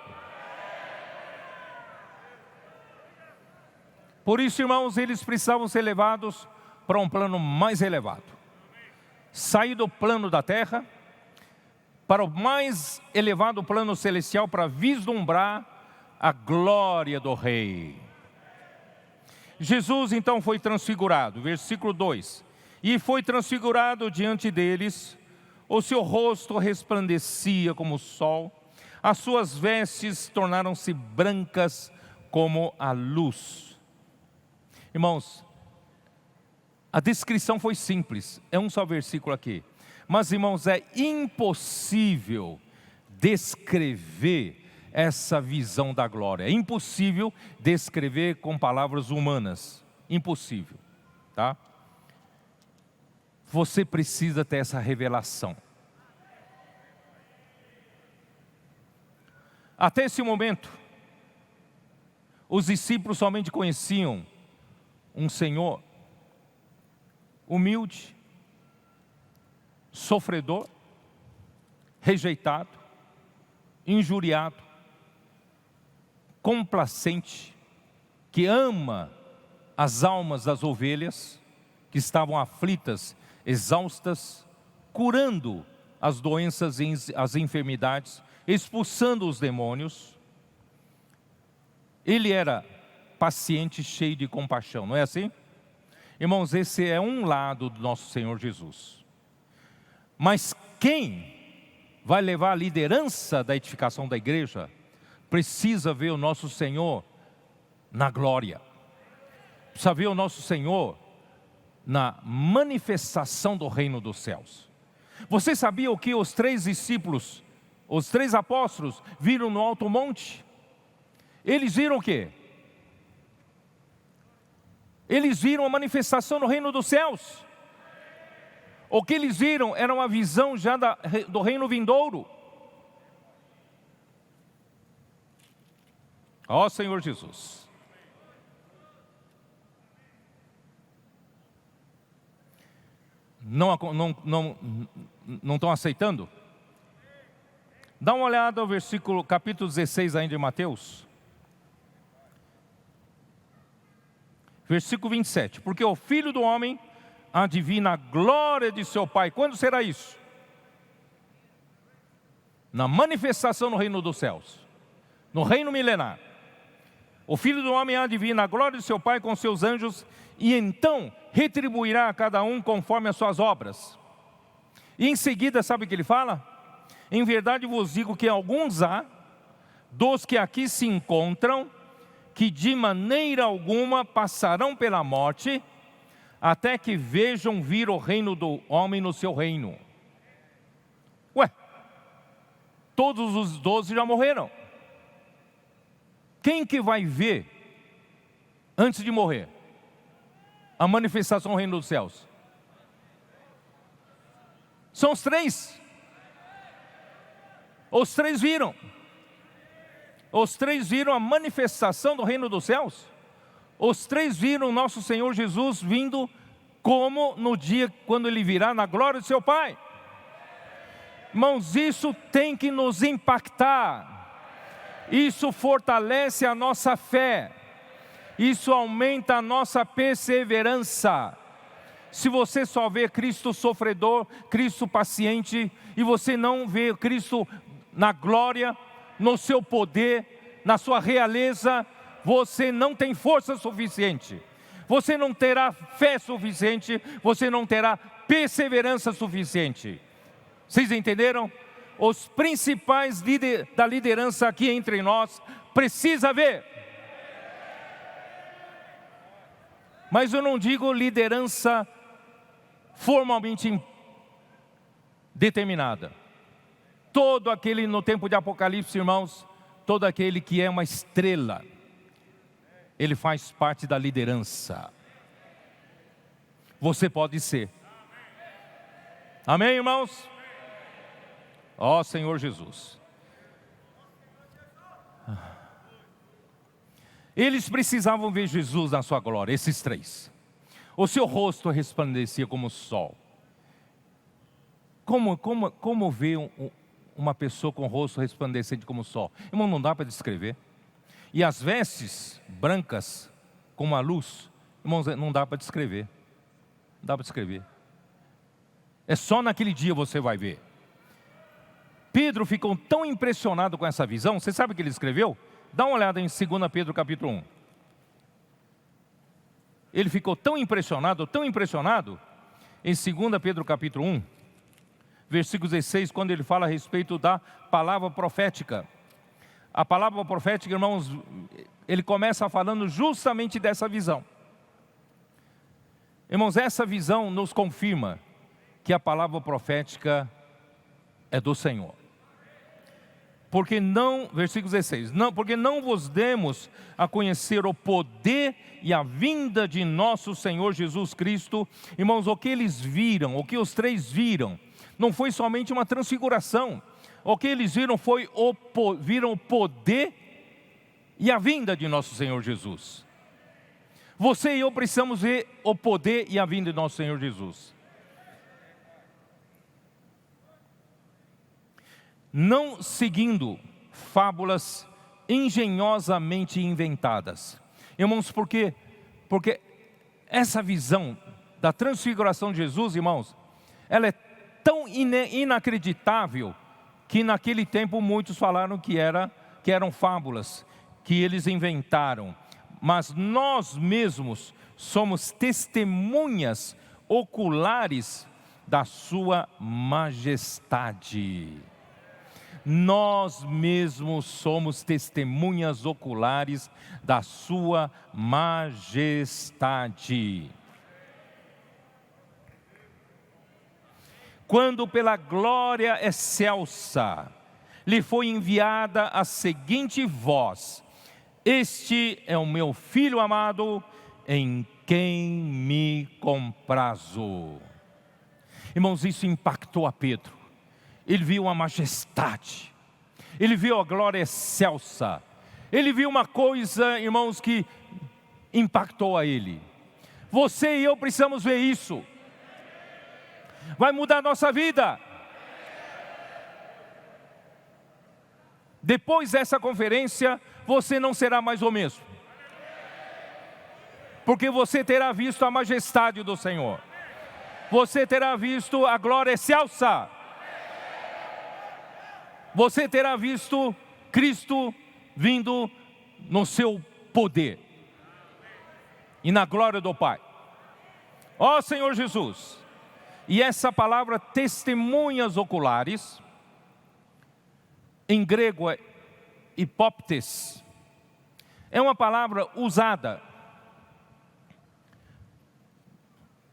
Por isso, irmãos, eles precisavam ser levados para um plano mais elevado. Sair do plano da terra para o mais elevado plano celestial, para vislumbrar a glória do Rei. Jesus então foi transfigurado, versículo 2. E foi transfigurado diante deles, o seu rosto resplandecia como o sol, as suas vestes tornaram-se brancas como a luz. Irmãos, a descrição foi simples, é um só versículo aqui. Mas, irmãos, é impossível descrever essa visão da glória. É impossível descrever com palavras humanas. Impossível, tá? Você precisa ter essa revelação. Até esse momento, os discípulos somente conheciam um Senhor humilde, sofredor, rejeitado, injuriado, complacente, que ama as almas das ovelhas que estavam aflitas, exaustas, curando as doenças e as enfermidades, expulsando os demônios. Ele era paciente, cheio de compaixão, não é assim? Irmãos, esse é um lado do nosso Senhor Jesus. Mas quem vai levar a liderança da edificação da igreja precisa ver o nosso Senhor na glória. Precisa ver o nosso Senhor na manifestação do reino dos céus. Você sabia o que os 3 discípulos, os 3 apóstolos viram no alto monte? Eles viram o quê? Eles viram a manifestação do reino dos céus. O que eles viram era uma visão já do reino vindouro. Ó Senhor Jesus. Não estão aceitando? Dá uma olhada ao versículo, capítulo 16 ainda de Mateus. Versículo 27. Porque o Filho do Homem há de vir na glória de seu Pai. Quando será isso? Na manifestação no reino dos céus. No reino milenar. O Filho do Homem há de vir na glória de seu Pai com seus anjos, e então retribuirá a cada um conforme as suas obras. E em seguida, sabe o que ele fala? Em verdade vos digo que alguns há, dos que aqui se encontram, que de maneira alguma passarão pela morte, até que vejam vir o reino do homem no seu reino. Ué, todos os 12 já morreram. Quem que vai ver, antes de morrer, a manifestação do reino dos céus? São os 3. Os 3 viram. Os 3 viram a manifestação do reino dos céus. Os 3 viram nosso Senhor Jesus vindo como no dia quando Ele virá na glória de seu Pai. Irmãos, isso tem que nos impactar. Isso fortalece a nossa fé. Isso aumenta a nossa perseverança. Se você só vê Cristo sofredor, Cristo paciente, e você não vê Cristo na glória, no seu poder, na sua realeza, você não tem força suficiente. Você não terá fé suficiente, você não terá perseverança suficiente. Vocês entenderam? Os principais da liderança aqui entre nós precisa ver. Mas eu não digo liderança formalmente determinada. Todo aquele no tempo de Apocalipse, irmãos, todo aquele que é uma estrela, ele faz parte da liderança. Você pode ser. Amém, irmãos? Ó Senhor Jesus. Eles precisavam ver Jesus na sua glória, esses 3. O seu rosto resplandecia como o sol. Como ver uma pessoa com o rosto resplandecente como o sol? Irmão, não dá para descrever. E as vestes brancas como a luz, irmãos, não dá para descrever. Não dá para descrever. É só naquele dia você vai ver. Pedro ficou tão impressionado com essa visão. Você sabe o que ele escreveu? Dá uma olhada em 2 Pedro capítulo 1. Ele ficou tão impressionado, em 2 Pedro capítulo 1, versículo 16, quando ele fala a respeito da palavra profética. A palavra profética, irmãos, ele começa falando justamente dessa visão. Irmãos, essa visão nos confirma que a palavra profética é do Senhor. Porque não, versículo 16, porque não vos demos a conhecer o poder e a vinda de nosso Senhor Jesus Cristo. Irmãos, o que eles viram, o que os 3 viram, não foi somente uma transfiguração. O que eles viram foi viram o poder e a vinda de nosso Senhor Jesus. Você e eu precisamos ver o poder e a vinda de nosso Senhor Jesus. Não seguindo fábulas engenhosamente inventadas. Irmãos, por quê? Porque essa visão da transfiguração de Jesus, irmãos, ela é tão inacreditável que naquele tempo muitos falaram que eram fábulas, que eles inventaram. Mas nós mesmos somos testemunhas oculares da sua majestade. Nós mesmos somos testemunhas oculares da sua majestade. Quando pela glória excelsa lhe foi enviada a seguinte voz: este é o meu Filho amado, em quem me comprazo. Irmãos, isso impactou a Pedro. Ele viu a majestade, ele viu a glória excelsa, ele viu uma coisa, irmãos, que impactou a ele. Você e eu precisamos ver isso. Vai mudar a nossa vida. Depois dessa conferência, você não será mais o mesmo. Porque você terá visto a majestade do Senhor. Você terá visto a glória excelsa. Você terá visto Cristo vindo no seu poder e na glória do Pai. Ó Senhor Jesus. E essa palavra testemunhas oculares, em grego é hipóptes, é uma palavra usada.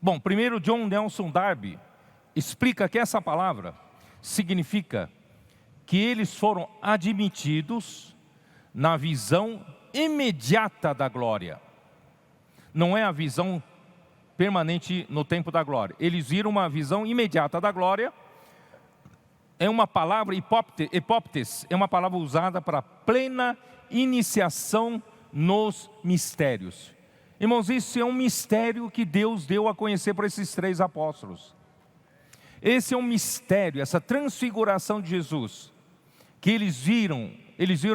Bom, primeiro John Nelson Darby explica que essa palavra significa que eles foram admitidos na visão imediata da glória. Não é a visão permanente no tempo da glória. Eles viram uma visão imediata da glória. É uma palavra, hipóptes, é uma palavra usada para plena iniciação nos mistérios. Irmãos, isso é um mistério que Deus deu a conhecer para esses 3 apóstolos. Esse é um mistério, essa transfiguração de Jesus, que eles viram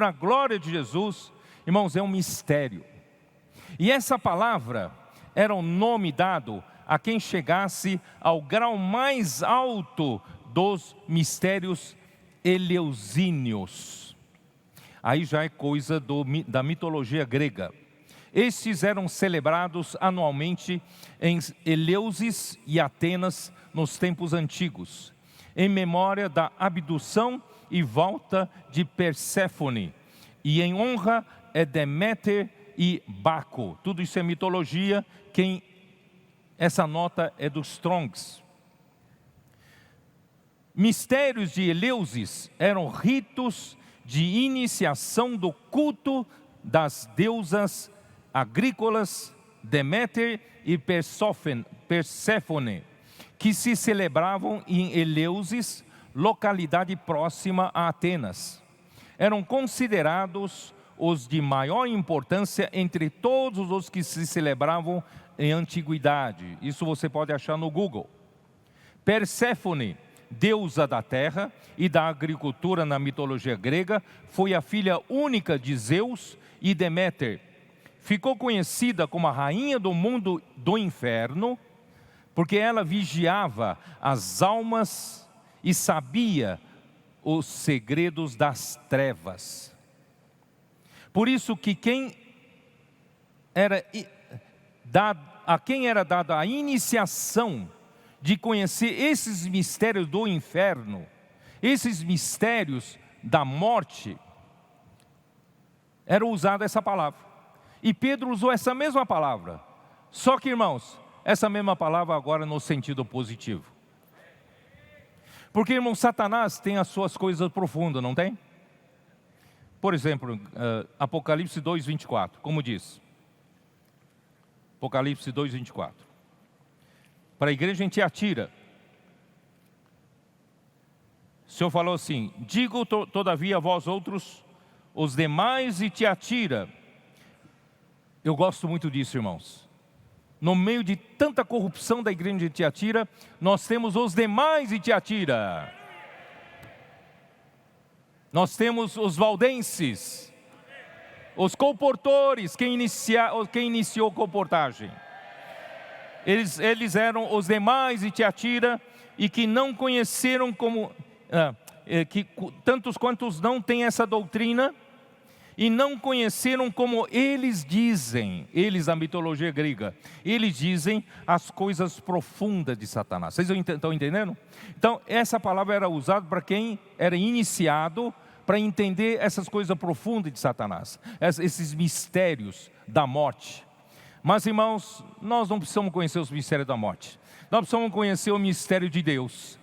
a glória de Jesus, irmãos, é um mistério. E essa palavra era o nome dado a quem chegasse ao grau mais alto dos mistérios eleusíneos. Aí já é coisa da mitologia grega. Estes eram celebrados anualmente em Eleusis e Atenas nos tempos antigos, em memória da abdução e volta de Perséfone, e em honra a Deméter e Baco. Tudo isso é mitologia. Essa nota é dos Strongs. Mistérios de Eleusis eram ritos de iniciação do culto das deusas agrícolas Deméter e Perséfone, que se celebravam em Eleusis, localidade próxima a Atenas. Eram considerados os de maior importância entre todos os que se celebravam em antiguidade. Isso você pode achar no Google. Perséfone, deusa da terra e da agricultura na mitologia grega, foi a filha única de Zeus e Deméter. Ficou conhecida como a rainha do mundo do inferno, porque ela vigiava as almas e sabia os segredos das trevas. Por isso que a quem era dada a iniciação de conhecer esses mistérios do inferno, esses mistérios da morte, era usada essa palavra. E Pedro usou essa mesma palavra. Só que, irmãos, essa mesma palavra agora no sentido positivo. Porque, irmãos, Satanás tem as suas coisas profundas, não tem? Por exemplo, Apocalipse 2:24, como diz? Apocalipse 2:24. Para a igreja em Tiatira, o Senhor falou assim: digo todavia a vós outros, os demais de Tiatira. Eu gosto muito disso, irmãos. No meio de tanta corrupção da igreja de Tiatira, nós temos os demais de Tiatira. Nós temos os valdenses, os colportores, quem iniciou a colportagem. Eles eram os demais de Tiatira e que não conheceram tantos quantos não têm essa doutrina e não conheceram como eles dizem, eles da mitologia grega, eles dizem as coisas profundas de Satanás. Vocês estão entendendo? Então, essa palavra era usada para quem era iniciado para entender essas coisas profundas de Satanás, esses mistérios da morte. Mas, irmãos, nós não precisamos conhecer os mistérios da morte. Nós precisamos conhecer o mistério de Deus,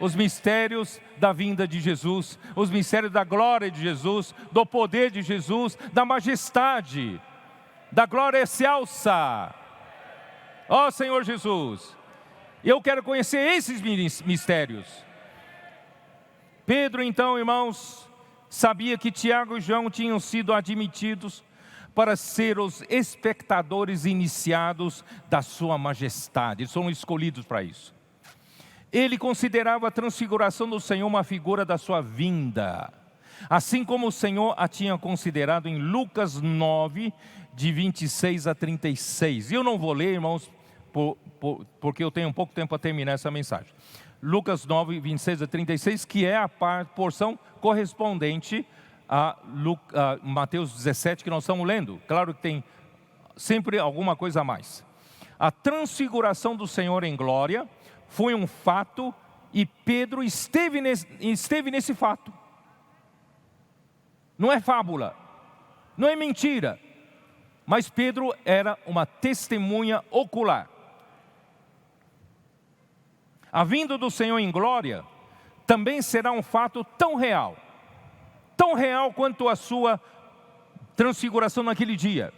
os mistérios da vinda de Jesus, os mistérios da glória de Jesus, do poder de Jesus, da majestade, da glória excelsa. Ó Senhor Jesus! Eu quero conhecer esses mistérios. Pedro, então, irmãos, sabia que Tiago e João tinham sido admitidos para ser os espectadores iniciados da sua majestade. Eles foram escolhidos para isso. Ele considerava a transfiguração do Senhor uma figura da sua vinda, assim como o Senhor a tinha considerado em Lucas 9, de 26 a 36. E eu não vou ler, irmãos, porque eu tenho pouco tempo para terminar essa mensagem. Lucas 9, 26 a 36, que é a porção correspondente a Mateus 17, que nós estamos lendo. Claro que tem sempre alguma coisa a mais. A transfiguração do Senhor em glória foi um fato e Pedro esteve nesse fato. Não é fábula, não é mentira, mas Pedro era uma testemunha ocular. A vinda do Senhor em glória também será um fato tão real quanto a sua transfiguração naquele dia.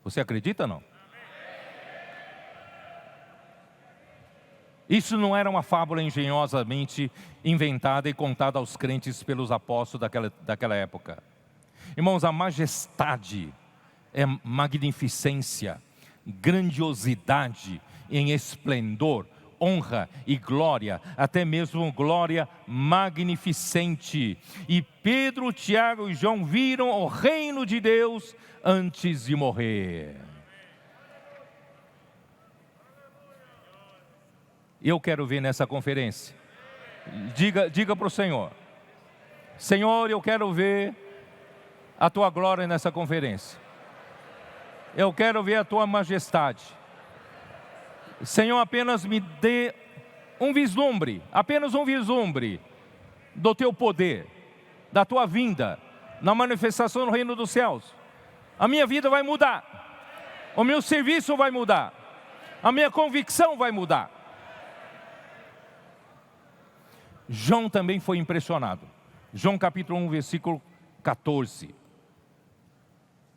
Você acredita ou não? Isso não era uma fábula engenhosamente inventada e contada aos crentes pelos apóstolos daquela época. Irmãos, a majestade é magnificência, grandiosidade em esplendor, honra e glória, até mesmo glória magnificente. E Pedro, Tiago e João viram o reino de Deus antes de morrer. Eu quero ver nessa conferência. Diga para o Senhor: Senhor, eu quero ver a Tua glória nessa conferência. Eu quero ver a Tua majestade. Senhor, apenas me dê apenas um vislumbre do Teu poder, da Tua vinda, na manifestação no reino dos céus. A minha vida vai mudar, o meu serviço vai mudar, a minha convicção vai mudar. João também foi impressionado. João capítulo 1, versículo 14.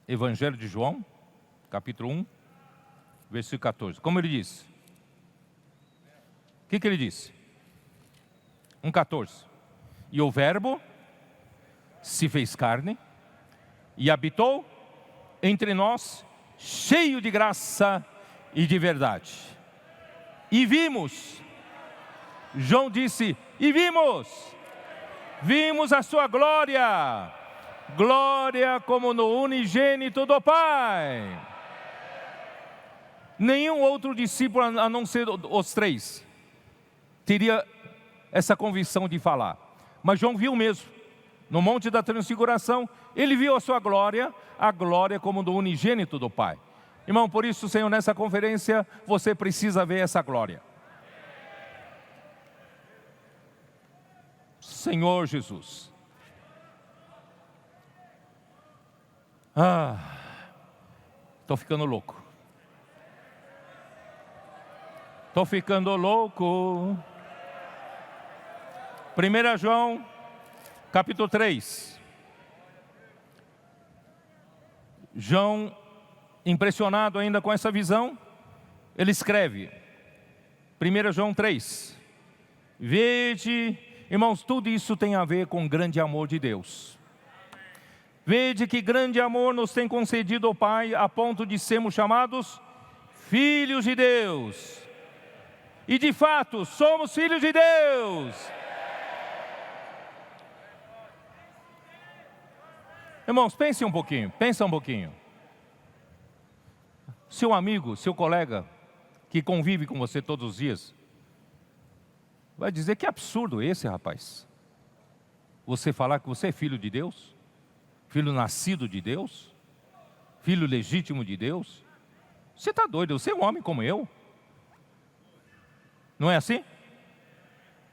Evangelho de João, capítulo 1, versículo 14. Como ele disse? O que ele disse? 1,14. E o verbo se fez carne e habitou entre nós, cheio de graça e de verdade. E vimos, João disse, e vimos a sua glória, glória como no unigênito do Pai. Nenhum outro discípulo, a não ser os três, teria essa convicção de falar. Mas João viu mesmo, no Monte da Transfiguração, ele viu a sua glória, a glória como do unigênito do Pai. Irmão, por isso, Senhor, nessa conferência, você precisa ver essa glória. Senhor Jesus. Estou ficando louco. Estou ficando louco. 1 João, capítulo 3. João, impressionado ainda com essa visão, ele escreve, 1 João 3. Vede, irmãos, tudo isso tem a ver com o grande amor de Deus. Vede que grande amor nos tem concedido o Pai, a ponto de sermos chamados filhos de Deus. E de fato, somos filhos de Deus. Irmãos, pensa um pouquinho. Seu amigo, seu colega, que convive com você todos os dias, vai dizer que absurdo esse, rapaz. Você falar que você é filho de Deus, filho nascido de Deus, filho legítimo de Deus. Você está doido, você é um homem como eu. Não é assim?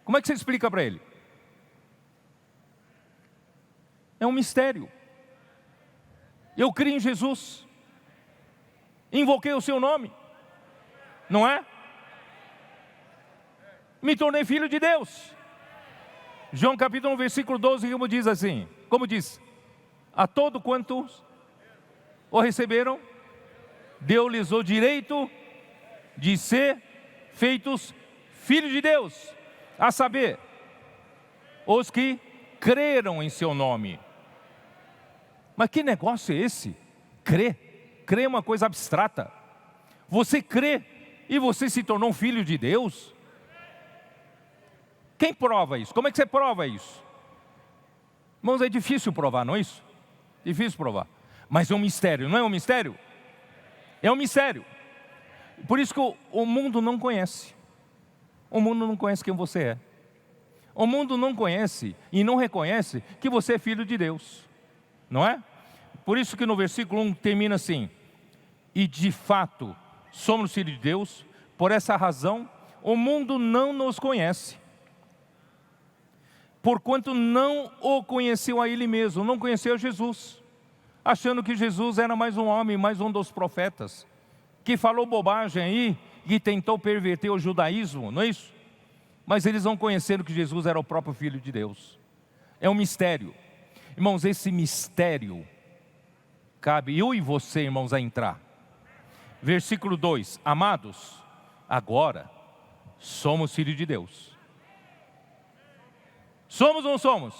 Como é que você explica para ele? É um mistério. Eu criei em Jesus, invoquei o seu nome, não é? Me tornei filho de Deus. João capítulo 1, versículo 12, como diz? A todo quantos o receberam, deu-lhes o direito de ser feitos filhos de Deus, a saber, os que creram em seu nome. Mas que negócio é esse? Crer. Crer é uma coisa abstrata. Você crê e você se tornou um filho de Deus? Quem prova isso? Como é que você prova isso? Irmãos, é difícil provar, não é isso? Difícil provar. Mas é um mistério, não é um mistério? É um mistério. Por isso que o mundo não conhece. O mundo não conhece quem você é. O mundo não conhece e não reconhece que você é filho de Deus. Não é? Por isso que no versículo 1 termina assim: e de fato somos filhos de Deus, por essa razão o mundo não nos conhece, porquanto não o conheceu a Ele mesmo, não conheceu Jesus, achando que Jesus era mais um homem, mais um dos profetas, que falou bobagem aí e tentou perverter o judaísmo, não é isso? Mas eles não conheceram que Jesus era o próprio Filho de Deus. É um mistério. Irmãos, esse mistério cabe eu e você, irmãos, a entrar. Versículo 2: amados, agora somos filhos de Deus. Somos ou não somos?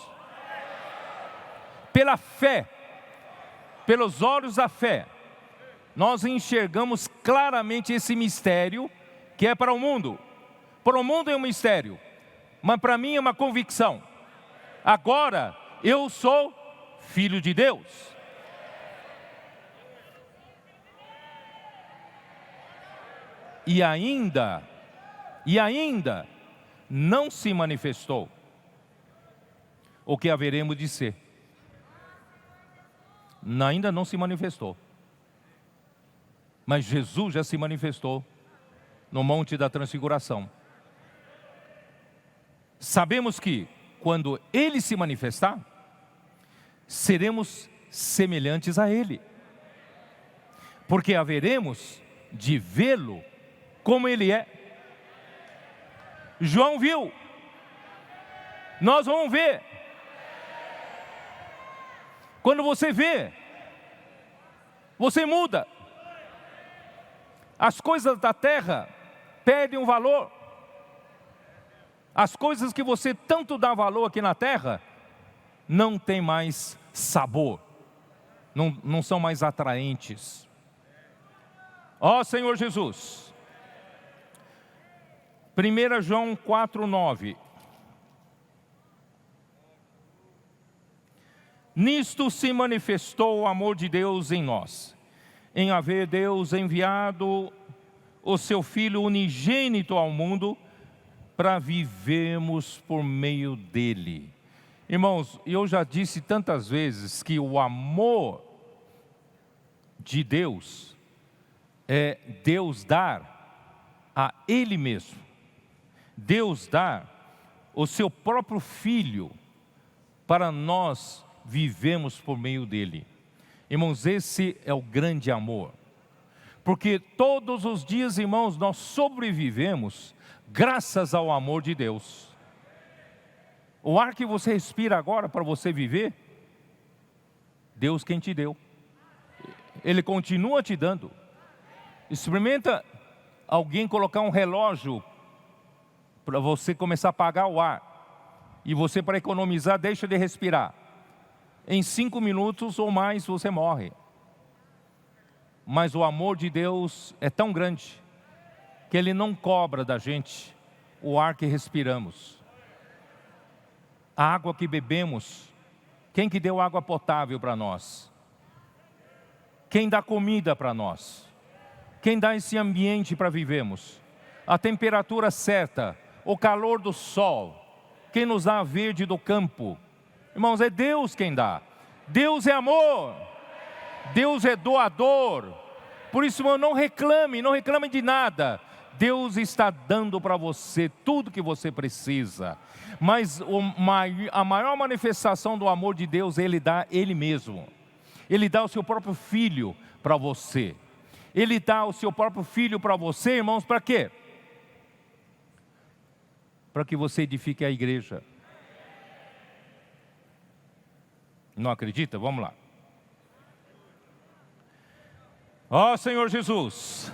Pela fé, pelos olhos da fé, nós enxergamos claramente esse mistério que é para o mundo. Para o mundo é um mistério, mas para mim é uma convicção. Agora eu sou filho de Deus. E ainda não se manifestou o que haveremos de ser. Ainda não se manifestou. Mas Jesus já se manifestou no Monte da Transfiguração. Sabemos que quando Ele se manifestar, seremos semelhantes a Ele, porque haveremos de vê-lo como Ele é. João viu, nós vamos ver. Quando você vê, você muda. As coisas da terra perdem o valor. As coisas que você tanto dá valor aqui na terra não tem mais sabor, não são mais atraentes. Ó Senhor Jesus. 1 João 4,9. Nisto se manifestou o amor de Deus em nós, em haver Deus enviado o seu Filho unigênito ao mundo, para vivermos por meio dele. Irmãos, eu já disse tantas vezes que o amor de Deus é Deus dar a Ele mesmo. Deus dar o seu próprio Filho para nós vivemos por meio dele. Irmãos, esse é o grande amor. Porque todos os dias, irmãos, nós sobrevivemos graças ao amor de Deus. O ar que você respira agora para você viver, Deus quem te deu. Ele continua te dando. Experimenta alguém colocar um relógio para você começar a apagar o ar. E você, para economizar, deixa de respirar. Em 5 minutos ou mais você morre. Mas o amor de Deus é tão grande que Ele não cobra da gente o ar que respiramos, a água que bebemos. Quem que deu água potável para nós? Quem dá comida para nós? Quem dá esse ambiente para vivermos? A temperatura certa, o calor do sol, quem nos dá a verde do campo? Irmãos, é Deus quem dá. Deus é amor, Deus é doador. Por isso, irmão, não reclame de nada. Deus está dando para você tudo que você precisa. Mas a maior manifestação do amor de Deus, Ele dá Ele mesmo. Ele dá o seu próprio Filho para você. Ele dá o seu próprio Filho para você, irmãos, para quê? Para que você edifique a igreja. Não acredita? Vamos lá. Ó Senhor Jesus,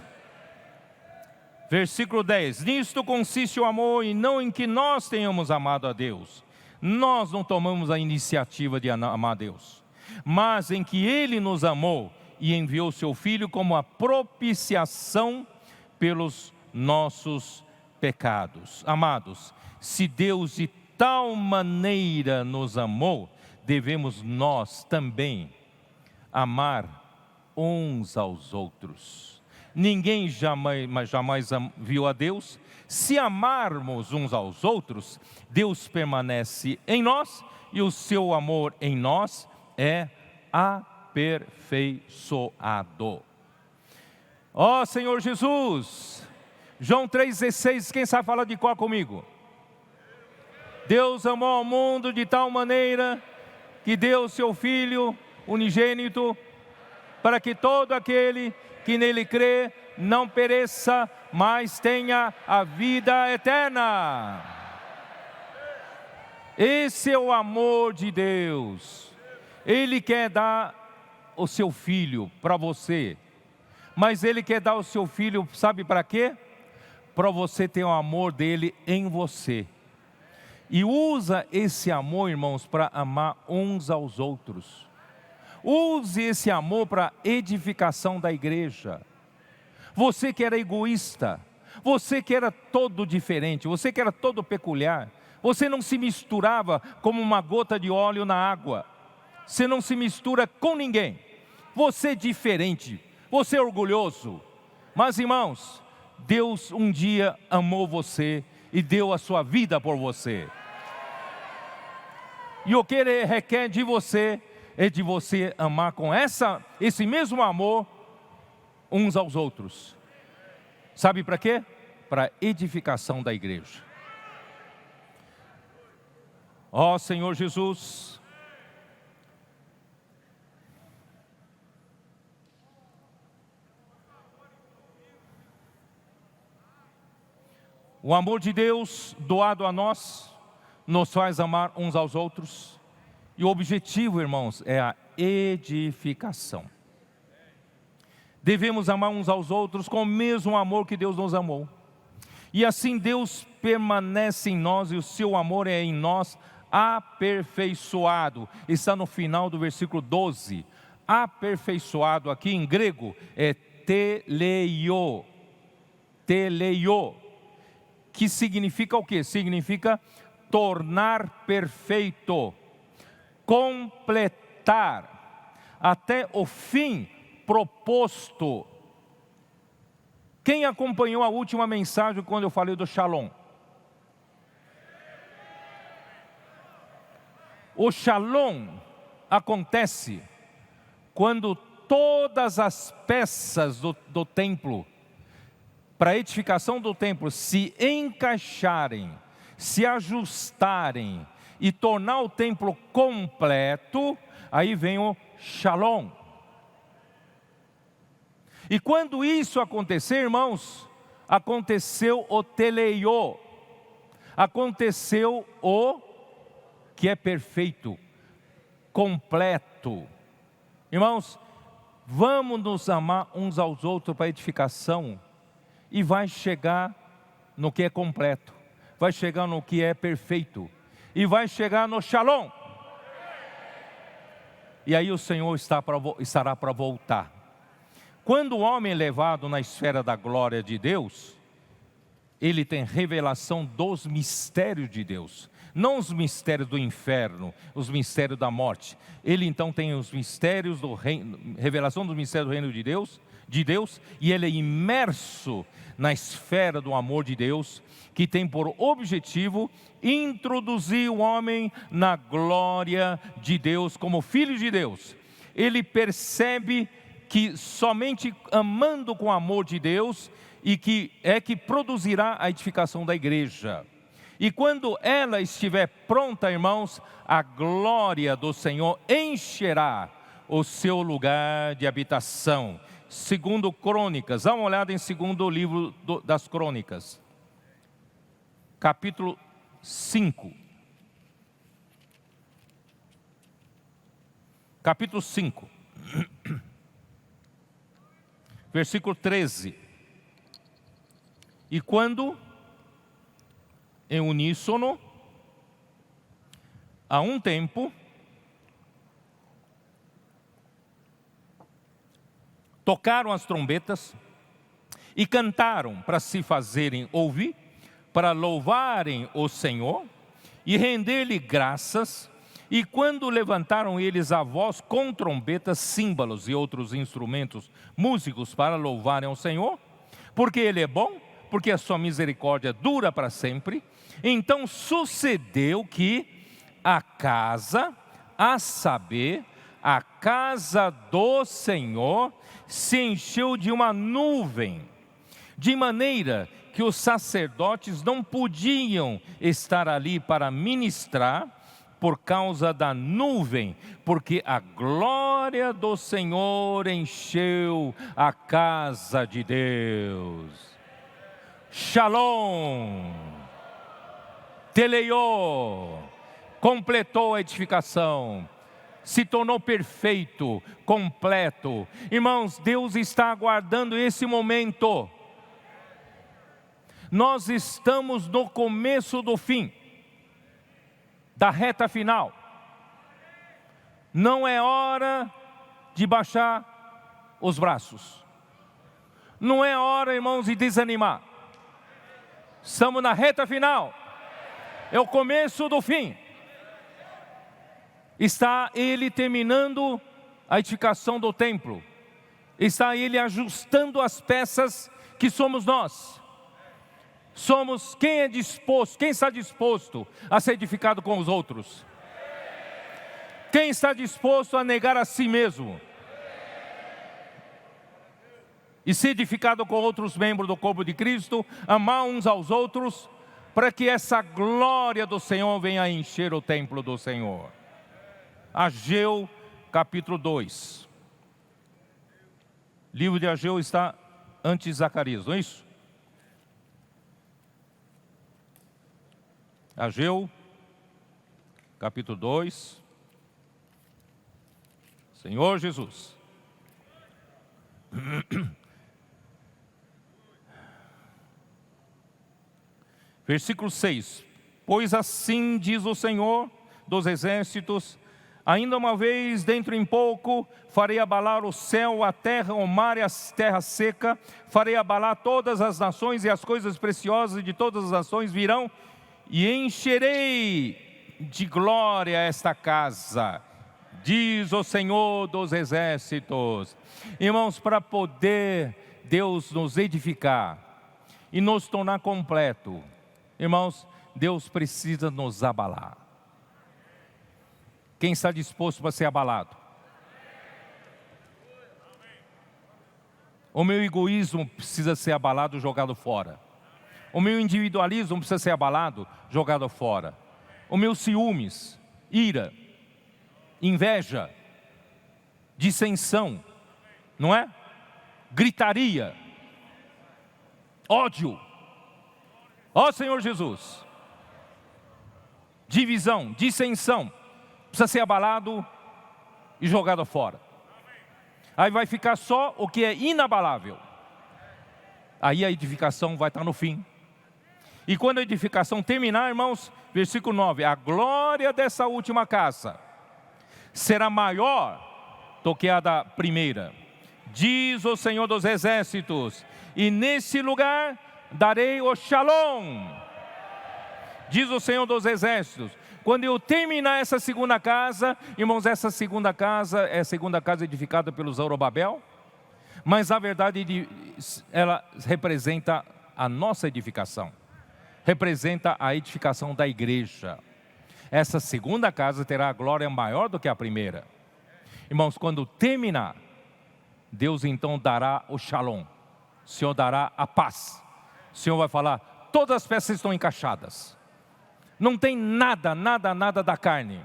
Versículo 10. Nisto consiste o amor, e não em que nós tenhamos amado a Deus. Nós não tomamos a iniciativa de amar a Deus, mas em que Ele nos amou e enviou seu Filho como a propiciação pelos nossos pecados. Amados, se Deus de tal maneira nos amou, devemos nós também amar uns aos outros. Ninguém jamais viu a Deus. Se amarmos uns aos outros, Deus permanece em nós e o seu amor em nós é aperfeiçoado. Ó Senhor Jesus, João 3,16, quem sabe falar de cor comigo? Deus amou ao mundo de tal maneira que deu o seu Filho unigênito, para que todo aquele que nele crê não pereça, mas tenha a vida eterna. Esse é o amor de Deus. Ele quer dar o seu Filho para você, mas Ele quer dar o seu Filho, sabe para quê? Para você ter o amor dele em você. E usa esse amor, irmãos, para amar uns aos outros. Use esse amor para edificação da igreja. Você que era egoísta, você que era todo diferente, você que era todo peculiar, você não se misturava como uma gota de óleo na água. Você não se mistura com ninguém. Você é diferente, você é orgulhoso. Mas irmãos, Deus um dia amou você e deu a sua vida por você. E o que Ele requer de você é de você amar com esse mesmo amor uns aos outros. Sabe para quê? Para edificação da igreja. Ó Senhor Jesus, o amor de Deus doado a nós nos faz amar uns aos outros. E o objetivo, irmãos, é a edificação. Devemos amar uns aos outros com o mesmo amor que Deus nos amou. E assim Deus permanece em nós e o seu amor é em nós aperfeiçoado. Está no final do versículo 12. Aperfeiçoado aqui em grego é teleio. Teleio. Que significa o quê? Significa tornar perfeito, completar, até o fim proposto. Quem acompanhou a última mensagem quando eu falei do Shalom? O Shalom acontece quando todas as peças do templo, para a edificação do templo, se encaixarem, se ajustarem e tornar o templo completo, aí vem o Shalom. E quando isso acontecer, irmãos, aconteceu o teleio, aconteceu o que é perfeito, completo. Irmãos, vamos nos amar uns aos outros para edificação, e vai chegar no que é completo, vai chegar no que é perfeito, e vai chegar no Shalom. E aí o Senhor estará para voltar. Quando o homem é levado na esfera da glória de Deus, ele tem revelação dos mistérios de Deus, não os mistérios do inferno, os mistérios da morte. Ele então tem os mistérios do reino, revelação dos mistérios do reino de Deus, e ele é imerso na esfera do amor de Deus, que tem por objetivo introduzir o homem na glória de Deus como filho de Deus. Ele percebe que somente amando com o amor de Deus e que produzirá a edificação da igreja. E quando ela estiver pronta, irmãos, a glória do Senhor encherá o seu lugar de habitação. Segundo Crônicas, dá uma olhada em segundo livro das Crônicas, capítulo 5. Capítulo 5, versículo 13. E quando, em uníssono, a um tempo, tocaram as trombetas e cantaram para se fazerem ouvir, para louvarem o Senhor e render-lhe graças. E quando levantaram eles a voz com trombetas, símbolos e outros instrumentos músicos para louvarem ao Senhor, porque Ele é bom, porque a sua misericórdia dura para sempre, então sucedeu que a casa, a saber, a casa do Senhor, se encheu de uma nuvem, de maneira que os sacerdotes não podiam estar ali para ministrar por causa da nuvem, porque a glória do Senhor encheu a casa de Deus. Shalom, teleiô, completou a edificação, se tornou perfeito, completo. Irmãos, Deus está aguardando esse momento. Nós estamos no começo do fim, da reta final. Não é hora de baixar os braços. Não é hora, irmãos, de desanimar. Estamos na reta final. É o começo do fim. Está Ele terminando a edificação do templo. Está Ele ajustando as peças que somos nós. Somos quem está disposto a ser edificado com os outros? Quem está disposto a negar a si mesmo? E ser edificado com outros membros do corpo de Cristo, amar uns aos outros, para que essa glória do Senhor venha a encher o templo do Senhor. Ageu, capítulo 2. Livro de Ageu está antes de Zacarias, não é isso? Ageu, capítulo 2. Senhor Jesus. Versículo 6. Pois assim diz o Senhor dos exércitos: ainda uma vez, dentro em pouco, farei abalar o céu, a terra, o mar e a terra seca. Farei abalar todas as nações, e as coisas preciosas de todas as nações virão, e encherei de glória esta casa, diz o Senhor dos exércitos. Irmãos, para poder Deus nos edificar e nos tornar completo, irmãos, Deus precisa nos abalar. Quem está disposto para ser abalado? O meu egoísmo precisa ser abalado, jogado fora. O meu individualismo precisa ser abalado, jogado fora. O meu ciúmes, ira, inveja, dissensão, não é? Gritaria, ódio. Ó Senhor Jesus. Divisão, dissensão, precisa ser abalado e jogado fora. Aí vai ficar só o que é inabalável. Aí a edificação vai estar no fim. E quando a edificação terminar, irmãos, versículo 9: a glória dessa última casa será maior do que a da primeira, diz o Senhor dos exércitos, e nesse lugar darei o shalom, diz o Senhor dos exércitos. Quando eu terminar essa segunda casa, irmãos, essa segunda casa é a segunda casa edificada pelo Zorobabel, mas na verdade ela representa a nossa edificação, representa a edificação da igreja. Essa segunda casa terá a glória maior do que a primeira. Irmãos, quando terminar, Deus então dará o shalom, o Senhor dará a paz. O Senhor vai falar: todas as peças estão encaixadas, não tem nada da carne,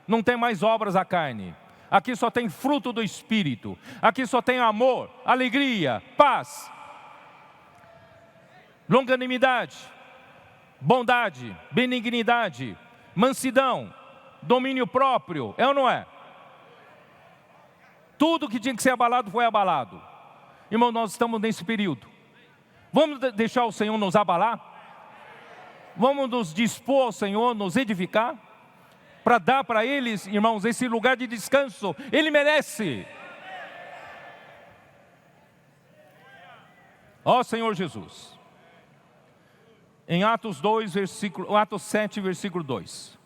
não tem mais obras da carne. Aqui só tem fruto do Espírito, aqui só tem amor, alegria, paz, longanimidade, bondade, benignidade, mansidão, domínio próprio, é ou não é? Tudo que tinha que ser abalado foi abalado. Irmão, nós estamos nesse período. Vamos deixar o Senhor nos abalar? Vamos nos dispor ao Senhor, nos edificar? Para dar para eles, irmãos, esse lugar de descanso. Ele merece. Ó Senhor Jesus. Em Atos 7, versículo 2.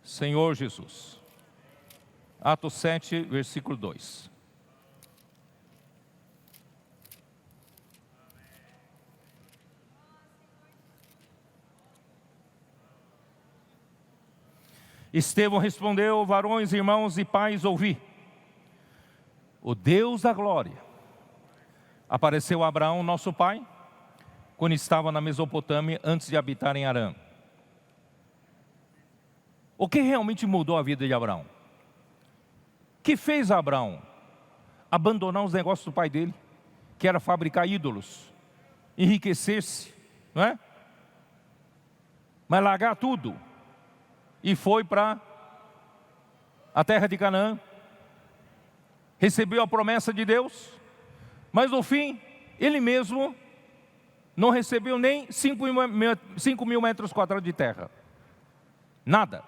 Senhor Jesus. Atos 7, versículo 2. Estevão respondeu: varões, irmãos e pais, ouvi. O Deus da glória apareceu a Abraão, nosso pai, quando estava na Mesopotâmia, antes de habitar em Harã. O que realmente mudou a vida de Abraão? O que fez Abraão abandonar os negócios do pai dele, que era fabricar ídolos, enriquecer-se, não é? Mas largar tudo, e foi para a terra de Canaã, recebeu a promessa de Deus, mas no fim, ele mesmo não recebeu nem 5.000 metros quadrados de terra, nada,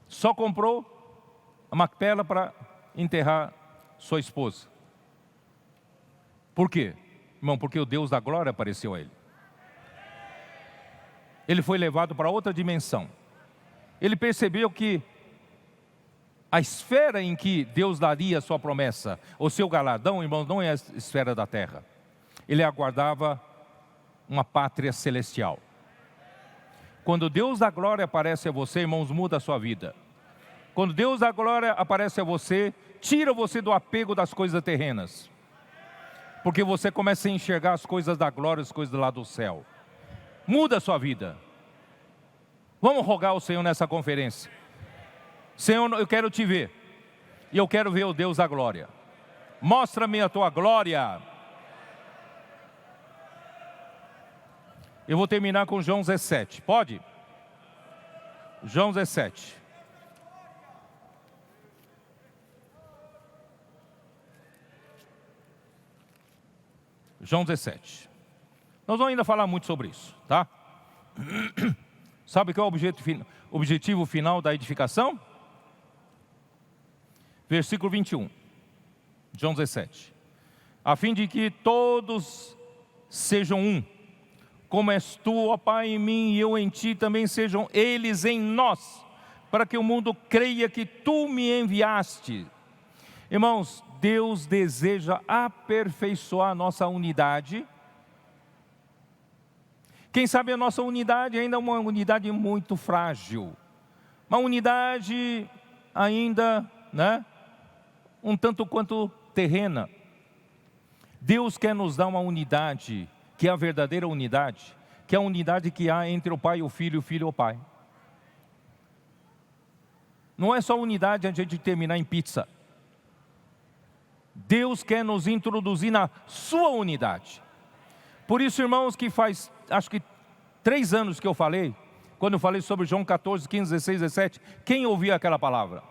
só comprou a Macpela para enterrar sua esposa. Por quê? Irmão, porque o Deus da glória apareceu a ele. Ele foi levado para outra dimensão. Ele percebeu que a esfera em que Deus daria a sua promessa, o seu galardão, irmãos, não é a esfera da terra. Ele aguardava uma pátria celestial. Quando Deus da glória aparece a você, irmãos, muda a sua vida. Quando Deus da glória aparece a você, tira você do apego das coisas terrenas. Porque você começa a enxergar as coisas da glória, as coisas lá do céu. Muda a sua vida. Vamos rogar ao Senhor nessa conferência. Senhor, eu quero te ver. E eu quero ver o Deus da glória. Mostra-me a tua glória. Eu vou terminar com João 17. Pode? João 17. João 17. Nós vamos ainda falar muito sobre isso, tá? Sabe qual é o objetivo final da edificação? Versículo 21. João 17. A fim de que todos sejam um, como és tu, ó Pai, em mim e eu em ti, também sejam eles em nós, para que o mundo creia que tu me enviaste. Irmãos, Deus deseja aperfeiçoar a nossa unidade. Quem sabe a nossa unidade ainda é uma unidade muito frágil. Uma unidade ainda, né, um tanto quanto terrena. Deus quer nos dar uma unidade, que é a verdadeira unidade, que é a unidade que há entre o Pai e o Filho e o Pai. Não é só unidade a gente terminar em pizza. Deus quer nos introduzir na sua unidade. Por isso, irmãos, que faz, acho que 3 anos que eu falei, quando eu falei sobre João 14, 15, 16, 17, quem ouviu aquela palavra?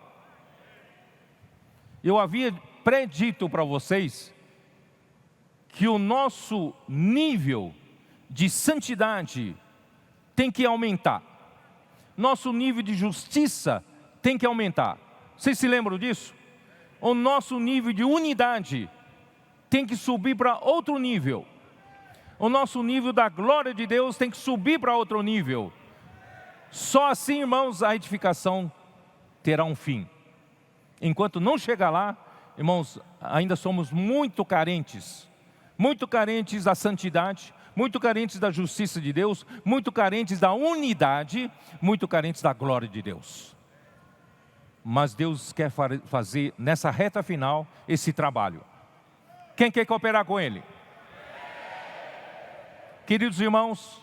Eu havia predito para vocês que o nosso nível de santidade tem que aumentar. Nosso nível de justiça tem que aumentar. Vocês se lembram disso? O nosso nível de unidade tem que subir para outro nível. O nosso nível da glória de Deus tem que subir para outro nível. Só assim, irmãos, a edificação terá um fim. Enquanto não chegar lá, irmãos, ainda somos muito carentes da santidade, muito carentes da justiça de Deus, muito carentes da unidade, muito carentes da glória de Deus. Mas Deus quer fazer nessa reta final esse trabalho. Quem quer cooperar com Ele? Queridos irmãos,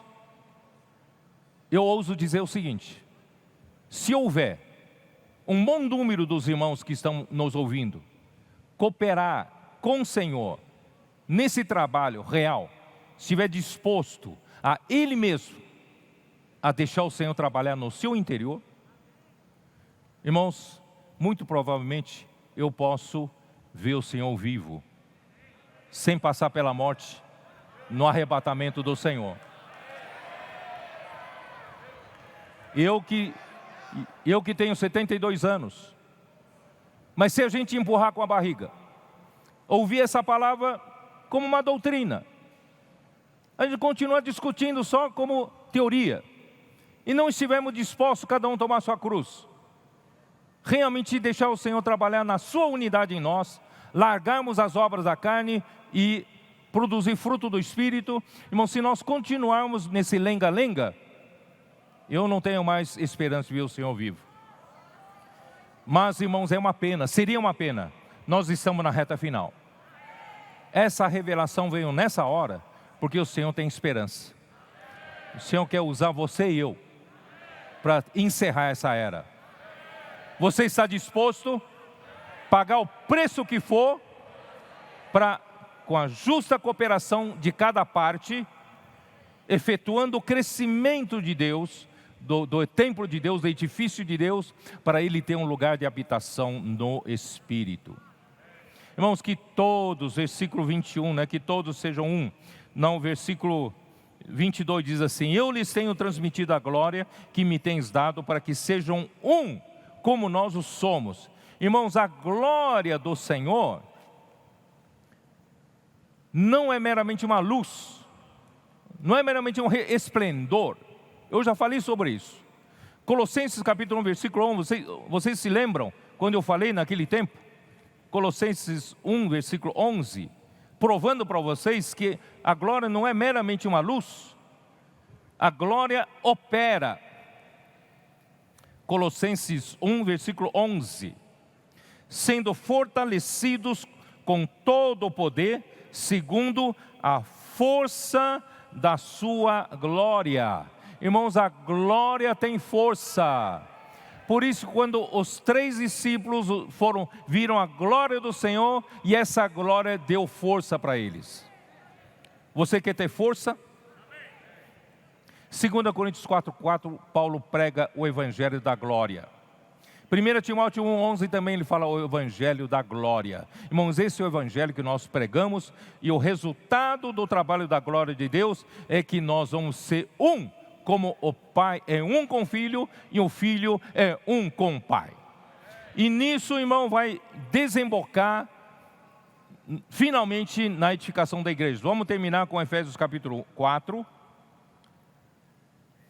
eu ouso dizer o seguinte: se houver um bom número dos irmãos que estão nos ouvindo cooperar com o Senhor nesse trabalho real, estiver disposto a Ele mesmo a deixar o Senhor trabalhar no seu interior, irmãos, muito provavelmente eu posso ver o Senhor vivo sem passar pela morte no arrebatamento do Senhor. Eu que tenho 72 anos, mas se a gente empurrar com a barriga, ouvir essa palavra como uma doutrina, a gente continua discutindo só como teoria, e não estivermos dispostos cada um a tomar sua cruz, realmente deixar o Senhor trabalhar na sua unidade em nós, largarmos as obras da carne e produzir fruto do Espírito. Irmão, se nós continuarmos nesse lenga-lenga, eu não tenho mais esperança de ver o Senhor vivo. Mas, irmãos, é uma pena, seria uma pena. Nós estamos na reta final. Essa revelação veio nessa hora, porque o Senhor tem esperança. O Senhor quer usar você e eu para encerrar essa era. Você está disposto a pagar o preço que for para, com a justa cooperação de cada parte, efetuando o crescimento de Deus, do templo de Deus, do edifício de Deus, para ele ter um lugar de habitação no Espírito. Irmãos, que todos, versículo 21, que todos sejam um. Não, versículo 22 diz assim: eu lhes tenho transmitido a glória que me tens dado, para que sejam um, como nós o somos. Irmãos, a glória do Senhor não é meramente uma luz, não é meramente um esplendor. Eu já falei sobre isso. Colossenses capítulo 1, versículo 11, vocês se lembram quando eu falei naquele tempo? Colossenses 1, versículo 11, provando para vocês que a glória não é meramente uma luz, a glória opera. Colossenses 1, versículo 11, sendo fortalecidos com todo o poder, segundo a força da sua glória. Irmãos, a glória tem força. Por isso, quando os 3 discípulos viram a glória do Senhor, e essa glória deu força para eles. Você quer ter força? 2 Coríntios 4:4, Paulo prega o evangelho da glória. 1 Timóteo 1:11 também ele fala o evangelho da glória. Irmãos, esse é o evangelho que nós pregamos, e o resultado do trabalho da glória de Deus é que nós vamos ser um, como o Pai é um com o Filho, e o Filho é um com o Pai. E nisso, irmão, vai desembocar finalmente na edificação da igreja. Vamos terminar com Efésios capítulo 4.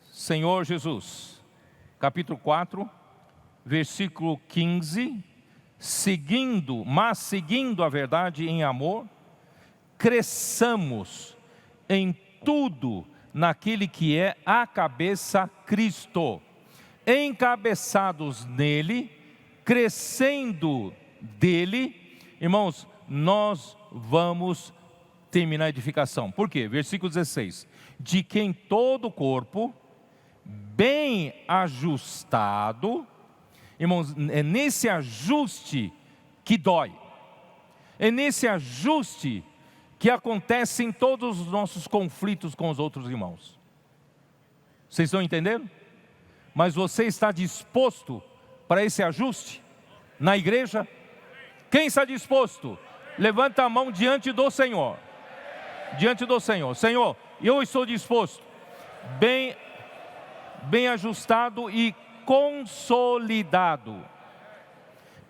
Senhor Jesus, capítulo 4, versículo 15, seguindo a verdade em amor, cresçamos em tudo naquele que é a cabeça, Cristo, encabeçados nele, crescendo dele. Irmãos, nós vamos terminar a edificação. Por quê? Versículo 16, de quem todo o corpo, bem ajustado, irmãos, é nesse ajuste que dói, é nesse ajuste que acontecem todos os nossos conflitos com os outros irmãos. Vocês estão entendendo? Mas você está disposto para esse ajuste na igreja? Quem está disposto? Levanta a mão diante do Senhor. Diante do Senhor. Senhor, eu estou disposto, bem ajustado e consolidado,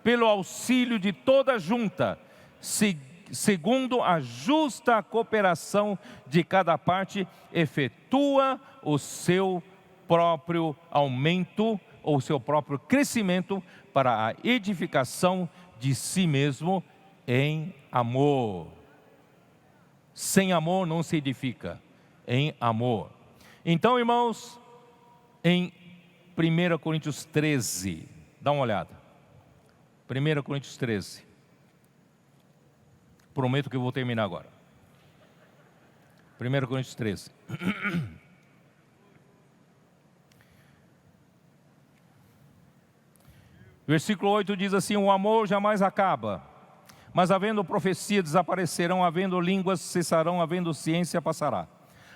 pelo auxílio de toda a junta, segundo a justa cooperação de cada parte, efetua o seu próprio aumento, ou seu próprio crescimento, para a edificação de si mesmo em amor. Sem amor não se edifica, em amor. Então, irmãos, em 1 Coríntios 13, dá uma olhada. 1 Coríntios 13. Prometo que eu vou terminar agora. 1 Coríntios 13. Versículo 8 diz assim: o amor jamais acaba, mas havendo profecia desaparecerão, havendo línguas cessarão, havendo ciência passará.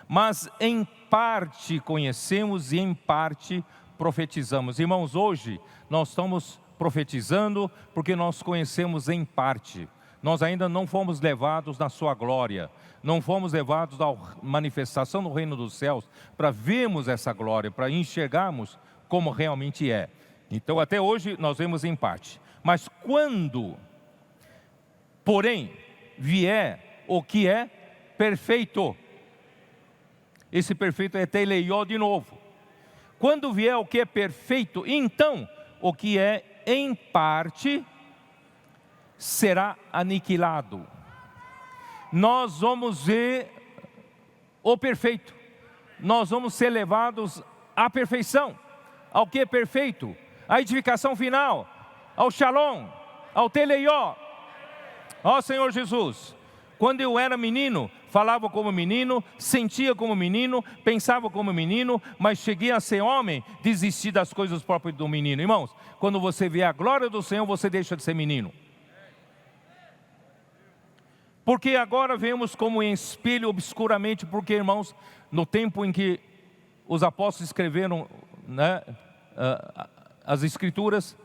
Mas em parte conhecemos e em parte profetizamos. Irmãos, hoje nós estamos profetizando porque nós conhecemos em parte. nós ainda não fomos levados na sua glória, não fomos levados à manifestação do reino dos céus, para vermos essa glória, para enxergarmos como realmente é. Então até hoje nós vemos em parte. Mas quando, porém, vier o que é perfeito, esse perfeito é teleió de novo. Quando vier o que é perfeito, então o que é em parte será aniquilado. Nós vamos ver o perfeito. Nós vamos ser levados à perfeição. Ao que é perfeito? À edificação final, ao shalom, ao teleió. Ó Senhor Jesus, quando eu era menino, falava como menino, sentia como menino, pensava como menino, mas cheguei a ser homem, desisti das coisas próprias do menino. Irmãos, quando você vê a glória do Senhor, você deixa de ser menino. Porque agora vemos como em espelho obscuramente, porque, irmãos, no tempo em que os apóstolos escreveram, né, as escrituras,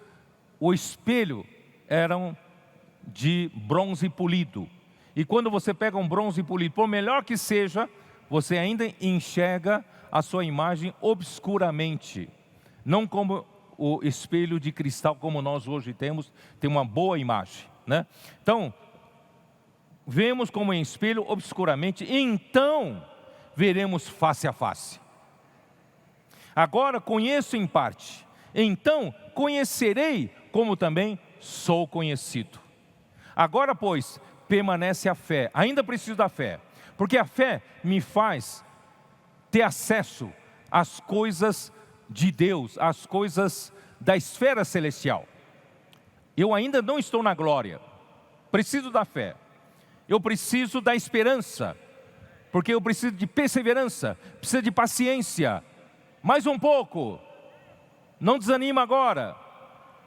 o espelho eram de bronze polido. E quando você pega um bronze polido, por melhor que seja, você ainda enxerga a sua imagem obscuramente. Não como o espelho de cristal como nós hoje temos, tem uma boa imagem, né? Então, vemos como em espelho obscuramente, então veremos face a face. Agora conheço em parte, então conhecerei como também sou conhecido. Agora, pois, permanece a fé. Ainda preciso da fé, porque a fé me faz ter acesso às coisas de Deus, às coisas da esfera celestial. Eu ainda não estou na glória, preciso da fé. Eu preciso da esperança, porque eu preciso de perseverança, preciso de paciência. Mais um pouco, não desanima agora,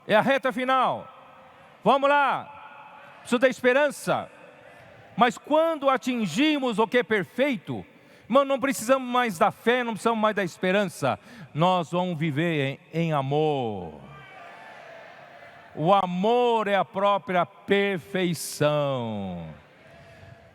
é a reta final. Vamos lá, preciso da esperança. Mas quando atingimos o que é perfeito, irmão, não precisamos mais da fé, não precisamos mais da esperança. Nós vamos viver em amor. O amor é a própria perfeição.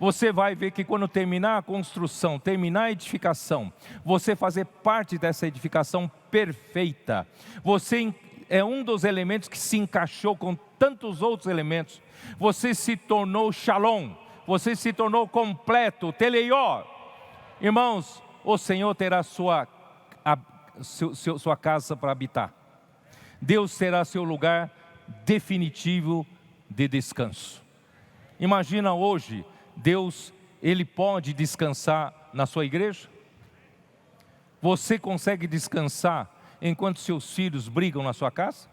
Você vai ver que quando terminar a construção, terminar a edificação, você fazer parte dessa edificação perfeita, você é um dos elementos que se encaixou com tantos outros elementos. Você se tornou shalom, você se tornou completo, teleió. Irmãos, o Senhor terá sua casa para habitar. Deus será seu lugar definitivo de descanso. Imagina hoje, Deus, Ele pode descansar na sua igreja? Você consegue descansar enquanto seus filhos brigam na sua casa?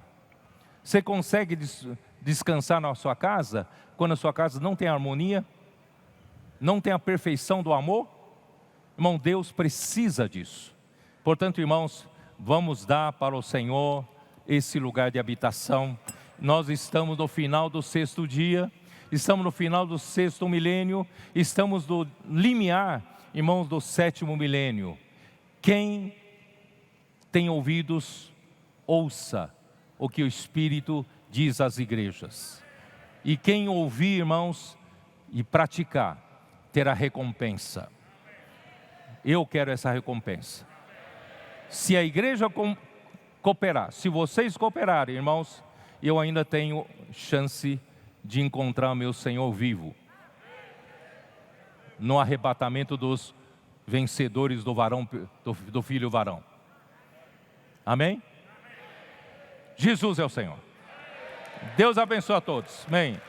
Você consegue descansar na sua casa quando a sua casa não tem harmonia? Não tem a perfeição do amor? Irmão, Deus precisa disso. Portanto, irmãos, vamos dar para o Senhor esse lugar de habitação. Nós estamos no final do 6º dia, estamos no final do 6º milênio, estamos no limiar, irmãos, do 7º milênio. Quem tem ouvidos, ouça o que o Espírito diz às igrejas. E quem ouvir, irmãos, e praticar, terá recompensa. Eu quero essa recompensa. Se a igreja cooperar, se vocês cooperarem, irmãos, eu ainda tenho chance de encontrar meu Senhor vivo, no arrebatamento dos vencedores do varão, do filho varão. Amém? Jesus é o Senhor. Deus abençoe a todos. Amém.